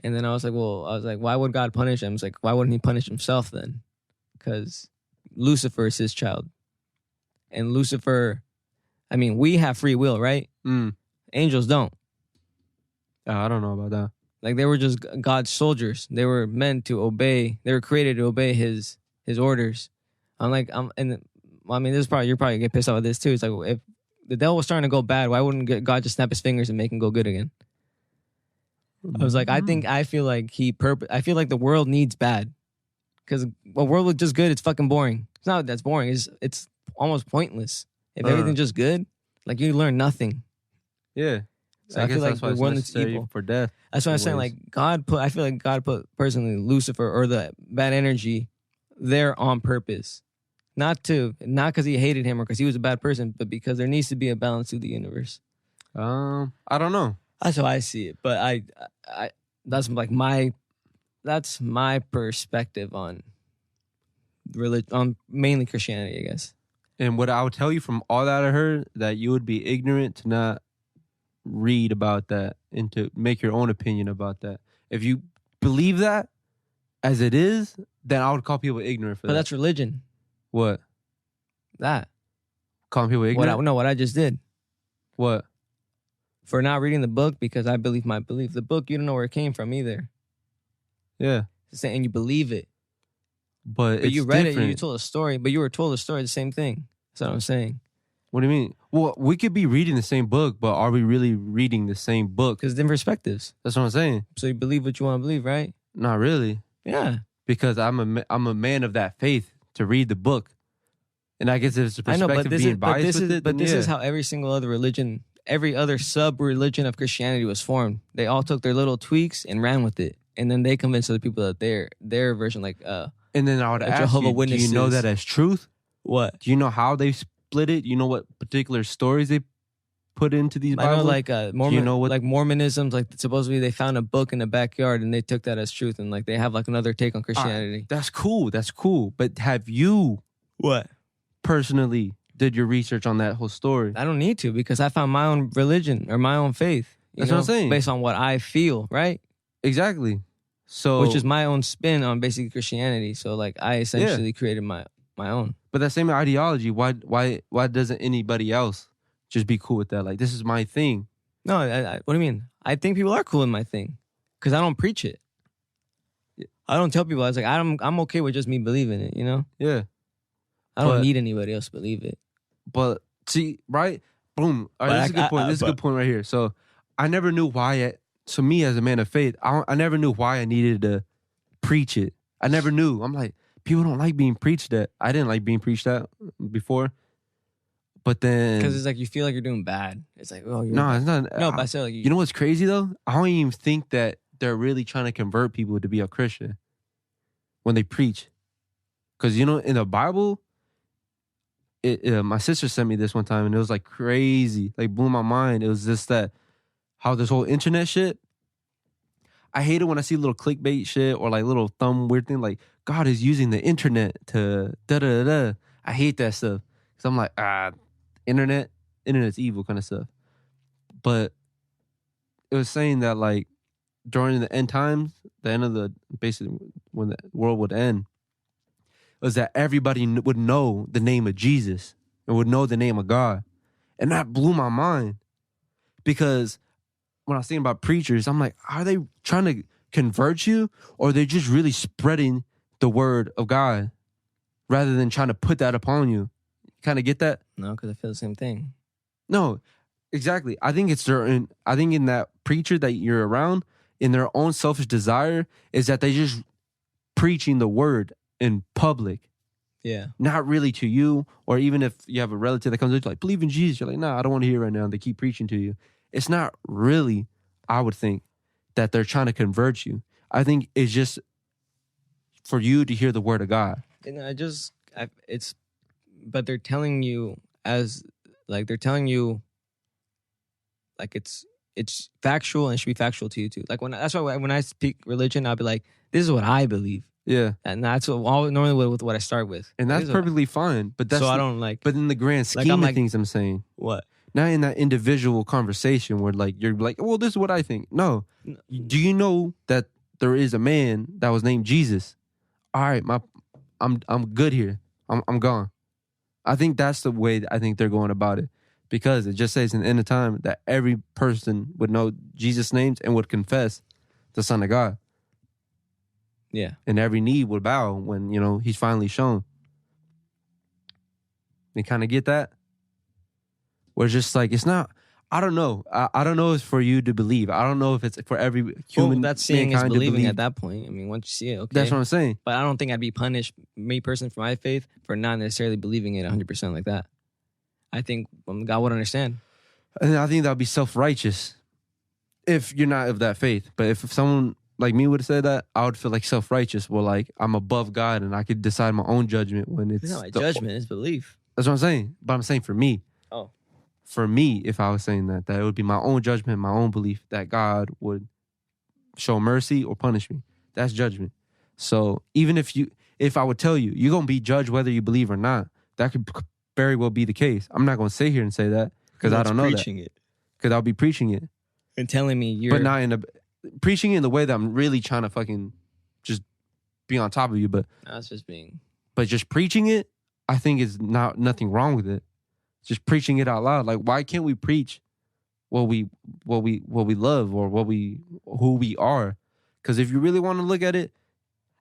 And then I was like, why would God punish him? It's like, why wouldn't he punish himself then? Because Lucifer is his child. And Lucifer, I mean, we have free will, right? Angels don't. I don't know about that. Like, they were just God's soldiers. They were meant to obey. They were created to obey his orders. I mean, this is probably, you're probably gonna get pissed off at this too. It's like, if the devil was starting to go bad, why wouldn't God just snap his fingers and make him go good again? I was like, I feel like the world needs bad. Because a world with just good, it's fucking boring. It's not that's boring. It's almost pointless. If everything's just good, like, you learn nothing. Yeah. So I feel like the one that's evil for death. That's what I'm saying. Like, I feel like God put personally Lucifer or the bad energy there on purpose. Not because he hated him or because he was a bad person, but because there needs to be a balance to the universe. I don't know. That's how I see it. But I that's like that's my perspective on religion, on mainly Christianity, I guess. And what I would tell you from all that I heard, that you would be ignorant to not read about that and to make your own opinion about that. If you believe that as it is, then I would call people ignorant for that. But that's religion. What? That. Calling people ignorant? What I just did. What? For not reading the book because I believe my belief. The book, you don't know where it came from either. Yeah. And you believe it. But you read different. It, you told a story, but you were told a story, the same thing. That's what I'm saying. What do you mean? Well, we could be reading the same book, but are we really reading the same book? Because different perspectives. That's what I'm saying. So you believe what you want to believe, right? Not really. Yeah. Because I'm a man of that faith to read the book. And I guess if it's a perspective being biased with it. But this is how every single other religion, every other sub-religion of Christianity was formed. They all took their little tweaks and ran with it. And then they convinced other people that their version, like and then I would ask Jehovah's you, Witnesses. do you know that as truth? What? Do you know how they split it? Do you know what particular stories they put into these Bibles? I know, like like Mormonism, like supposedly they found a book in the backyard and they took that as truth, and like they have like another take on Christianity. That's cool. That's cool. But have you personally did your research on that whole story? I don't need to, because I found my own religion or my own faith. That's what I'm saying. Based on what I feel, right? Exactly. So, which is my own spin on basically Christianity. So like I essentially created my own. But that same ideology, why doesn't anybody else just be cool with that? Like, this is my thing. No, what do you mean? I think people are cool with my thing because I don't preach it. I don't tell people. I was like, I'm okay with just me believing it. You know? Yeah. I don't need anybody else to believe it. But see, right? Boom. All right, this is a good point. This is a good point right here. So I never knew why. So me as a man of faith, I never knew why I needed to preach it. I never knew. I'm like, people don't like being preached at. I didn't like being preached at before. But then, because it's like you feel like you're doing bad. It's like, oh, no, it's not. No, but I said like you know what's crazy though? I don't even think that they're really trying to convert people to be a Christian when they preach. Because you know, in the Bible, my sister sent me this one time and it was like crazy, like blew my mind. It was just that how this whole internet shit. I hate it when I see little clickbait shit or like little thumb weird thing like God is using the internet to da da da. I hate that stuff because I'm like internet's evil kind of stuff. But it was saying that like during the end times, the end of the basically when the world would end, was that everybody would know the name of Jesus and would know the name of God, and that blew my mind because when I was thinking about preachers, I'm like, are they trying to convert you or are they just really spreading the word of God rather than trying to put that upon you? kind of get that? No, because I feel the same thing. No, exactly. I think I think in that preacher that you're around, in their own selfish desire, is that they just preaching the word in public. Yeah. Not really to you, or even if you have a relative that comes in like, believe in Jesus, you're like, nah, I don't want to hear it right now. And they keep preaching to you. It's not really, I would think, that they're trying to convert you. I think it's just for you to hear the word of God. And but they're telling you like it's factual and it should be factual to you too. Like that's why when I speak religion, I'll be like, this is what I believe. Yeah. And that's normally with what I start with. And that's perfectly fine. But that's I don't like. But in the grand scheme of things, I'm saying. What? Not in that individual conversation where like you're like, well, this is what I think. No. Do you know that there is a man that was named Jesus? All right, I'm good here. I'm gone. I think that's the way I think they're going about it. Because it just says in the end of time that every person would know Jesus' names and would confess the Son of God. Yeah. And every knee would bow when, he's finally shown. You kind of get that? Where it's just like, it's not, I don't know. I don't know if it's for you to believe. I don't know if it's for every human. That's seeing is believing at that point. I mean, once you see it, okay. That's what I'm saying. But I don't think I'd be punished, me personally, for my faith, for not necessarily believing it 100% like that. I think God would understand. And I think that would be self-righteous if you're not of that faith. But if someone like me would have said that, I would feel like self-righteous. Well, like I'm above God and I could decide my own judgment when it's not my judgment, it's belief. That's what I'm saying. But I'm saying for me. Oh. For me, if I was saying that it would be my own judgment, my own belief that God would show mercy or punish me. That's judgment. So even if I would tell you, you're going to be judged whether you believe or not, that could very well be the case. I'm not going to sit here and say that because I don't know that. Because I'll be preaching it. And telling me you're... But not preaching it in the way that I'm really trying to fucking just be on top of you. But that's just being... But just preaching it, I think is nothing wrong with it. Just preaching it out loud. Like, why can't we preach what we love or who we are? Because if you really want to look at it,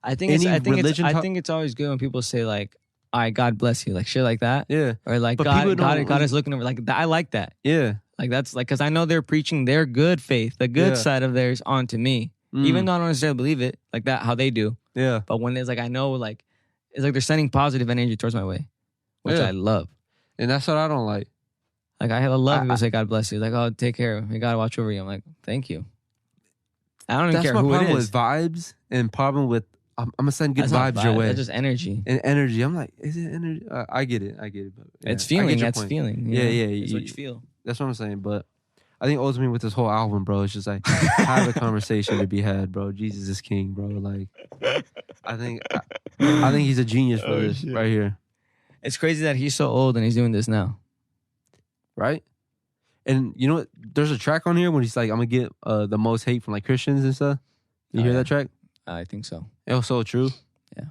I think it's always good when people say like, "All right, God bless you," like shit like that. Yeah. Or like God is looking over. Like I like that. Yeah. Like that's like because I know they're preaching their good faith, the good side of theirs onto me, even though I don't necessarily believe it like that how they do. Yeah. But when it's like I know like it's like they're sending positive energy towards my way, which I love. And that's what I don't like. Like I love people say God bless you. Like, oh, take care. May God watch over you. I'm like, thank you. I don't even care who it is. That's my problem with vibes and problem with I'm gonna send good vibes your way. That's just energy. And energy. I'm like, is it energy? I get it. But, yeah, it's feeling. That's feeling. Yeah. It's what you feel. That's what I'm saying. But I think ultimately with this whole album, bro, it's just like have a conversation to be had, bro. Jesus is king, bro. Like I think he's a genius for this shit. Right here. It's crazy that he's so old and he's doing this now. Right? And you know what? There's a track on here when he's like, I'm going to get the most hate from like Christians and stuff. You hear that track? I think so. It was so true. Yeah.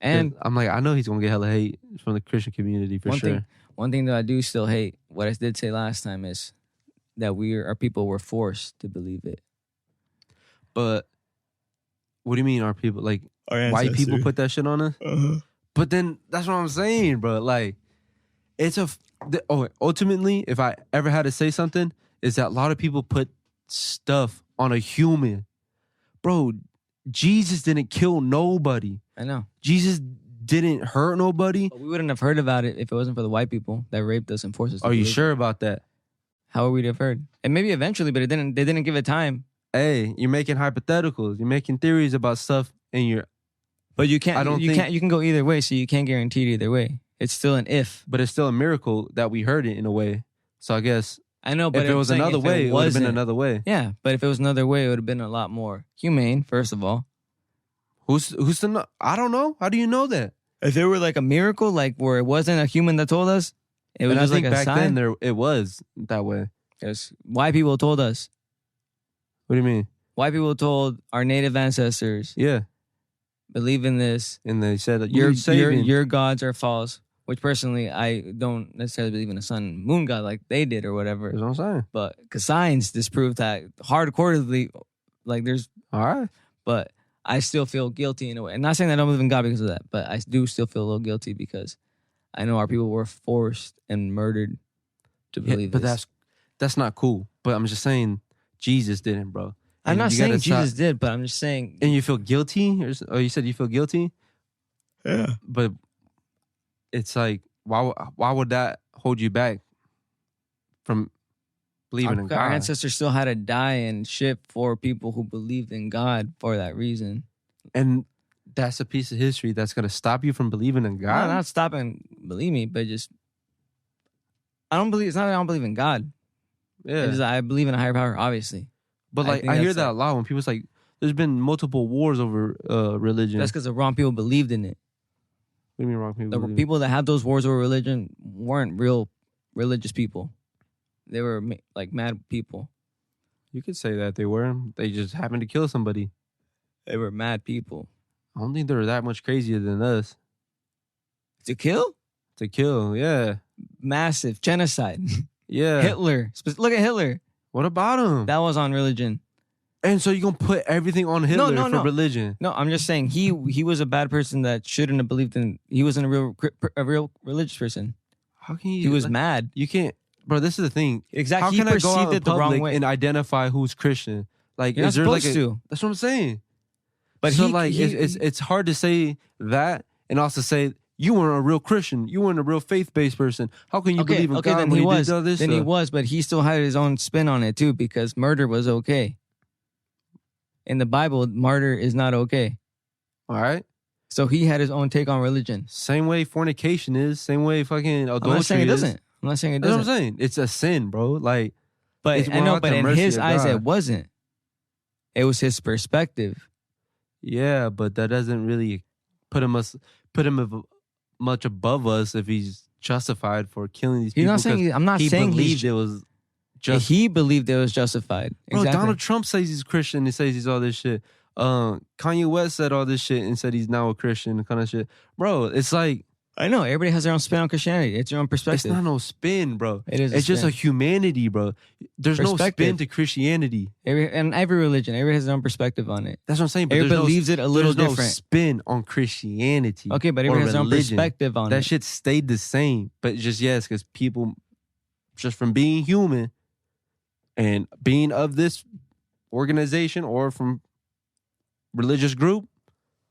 And I'm like, I know he's going to get hella hate from the Christian community for sure. One thing that I do still hate, what I did say last time is that our people were forced to believe it. But what do you mean our people? Like white people put that shit on us? Uh-huh. But then that's what I'm saying, bro. Like, ultimately, if I ever had to say something, is that a lot of people put stuff on a human. Bro, Jesus didn't kill nobody. I know. Jesus didn't hurt nobody. But we wouldn't have heard about it if it wasn't for the white people that raped us and forced us to Are you sure about that? How would we have heard? And maybe eventually, but they didn't give it time. Hey, you're making hypotheticals. You're making theories about stuff and you're... But you can't. You can go either way, so you can't guarantee it either way. It's still an if. But it's still a miracle that we heard it in a way. So I guess I know. But if it was another way, it would have been another way. Yeah, but if it was another way, it would have been a lot more humane. First of all, who's to know? I don't know. How do you know that? If it were like a miracle, like where it wasn't a human that told us, it was just like a sign. Back then, it was that way. Yes, white people told us. What do you mean? White people told our native ancestors. Yeah. Believe in this, and they said that your gods are false. Which personally, I don't necessarily believe in a sun and moon god like they did or whatever. That's what I'm saying. But because science disproved that hardcorely, like there's all right. But I still feel guilty in a way. I'm not saying that I don't believe in God because of that, but I do still feel a little guilty because I know our people were forced and murdered to believe but this. that's not cool. But I'm just saying, Jesus didn't, bro. I'm And not you saying gotta Jesus did, but I'm just saying. And you feel guilty? Or you said you feel guilty? Yeah. But it's like, why would that hold you back from believing in God? Our ancestors still had to die and shit for people who believed in God for that reason. And that's a piece of history that's going to stop you from believing in God? No, not stopping, believe me, but just, it's not that I don't believe in God. Yeah. It's just I believe in a higher power, obviously. But like, I hear that a lot when people's like, there's been multiple wars over religion. That's because the wrong people believed in it. What do you mean wrong people? The people that had those wars over religion weren't real religious people. They were like mad people. You could say that they were. They just happened to kill somebody. They were mad people. I don't think they were that much crazier than us. To kill? To kill, yeah. Massive genocide. Yeah. Hitler. Look at Hitler. What about him? That was on religion. And so you're going to put everything on Hitler for religion? No, I'm just saying he was a bad person that shouldn't have believed in. He wasn't a real religious person. How can you? He was mad. You can't, bro. This is the thing. Exactly. How can he I go out perceived in it the wrong public way and identify who's Christian? Like, You're is not there like supposed to. That's what I'm saying. But so it's hard to say that and also say you weren't a real Christian. You weren't a real faith-based person. How can you believe in God then when he you was. did all this Then stuff? he was, but he still had his own spin on it too, because murder was okay. In the Bible, murder is not okay. All right. So he had his own take on religion. Same way fornication is. Same way fucking adultery I'm not saying it is. doesn't. I'm not saying it That's doesn't. what I'm saying. It's a sin, bro. Like, But I know, but in his eyes, it wasn't. It was his perspective. Yeah, but that doesn't really put him much above us if he's justified for killing these people. I'm not saying he believed it was just. He believed it was justified. Bro, Exactly. Donald Trump says he's Christian. He says he's all this shit. Kanye West said all this shit and said he's now a Christian kind of shit. Bro, it's like, I know everybody has their own spin on Christianity. It's your own perspective. it's not no spin, bro. It is. It's just a humanity, bro. There's no spin to Christianity. Every religion, everybody has their own perspective on it. That's what I'm saying. But everybody believes it a little there's different. No spin on Christianity. Okay, but everybody has their own perspective on it. That shit stayed the same. But just because people, just from being human and being of this organization or from religious group,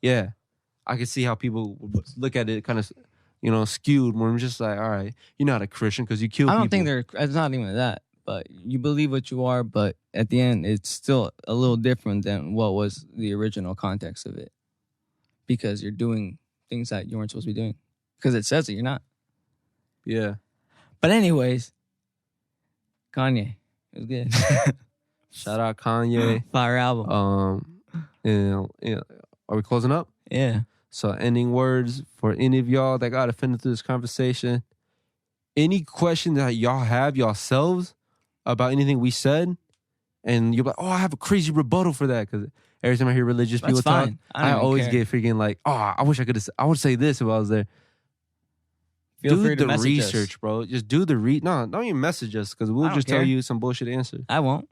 yeah, I can see how people would look at it kind of, skewed. When I'm just like, all right, you're not a Christian because you kill people. I don't think it's not even that. But you believe what you are, but at the end, it's still a little different than what was the original context of it. Because you're doing things that you weren't supposed to be doing. Because it says that you're not. Yeah. But anyways, Kanye. It was good. Shout out Kanye. Fire album. Are we closing up? Yeah. So ending words for any of y'all that got offended through this conversation. Any question that y'all have yourselves about anything we said, and you're like, oh, I have a crazy rebuttal for that. Because every time I hear religious people talk, I always get freaking like, oh, I wish I would say this if I was there. Feel free to do the research, us. bro. Just do the No, don't even message us because we'll just tell you some bullshit answer. I won't.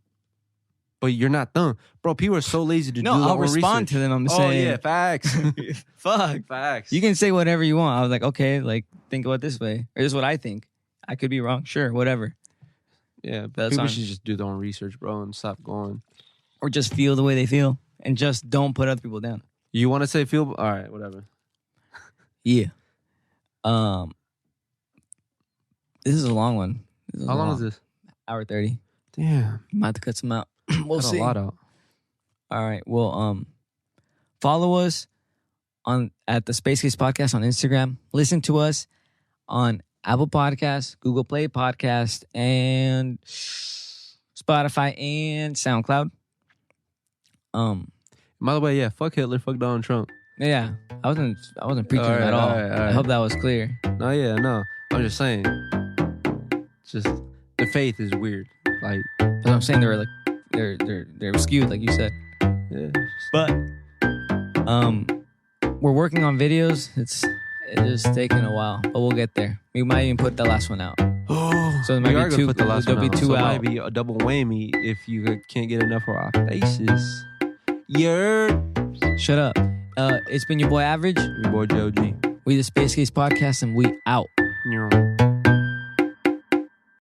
But you're not dumb. Bro, people are so lazy to do their own research. No, I'll respond to them. I'm saying. Oh, yeah, facts. Fuck. Facts. You can say whatever you want. I was like, okay, like, think about it this way. Or this is what I think. I could be wrong. Sure, whatever. Yeah, but people should just do their own research, bro, and stop going. Or just feel the way they feel. And just don't put other people down. You want to say feel? All right, whatever. Yeah. This is a long one. How long is this? Hour 30. Damn. Might have to cut some out. We'll see. A lot out. All right. Well, follow us at the Space Case Podcast on Instagram. Listen to us on Apple Podcasts, Google Play Podcast, and Spotify and SoundCloud. By the way, yeah, fuck Hitler, fuck Donald Trump. Yeah, I wasn't preaching at all. I hope that was clear. No, I'm just saying. Just the faith is weird. Like, but I'm saying they're skewed, like you said. Yeah. But we're working on videos. It's just taking a while, but we'll get there. We might even put the last one out. Oh, so there might be two. Put the last one out. Two so out. It might be a double whammy if you can't get enough of our faces. Shut up. It's been your boy Average. Your boy Joe G. We the Space Case Podcast, and we out. You know.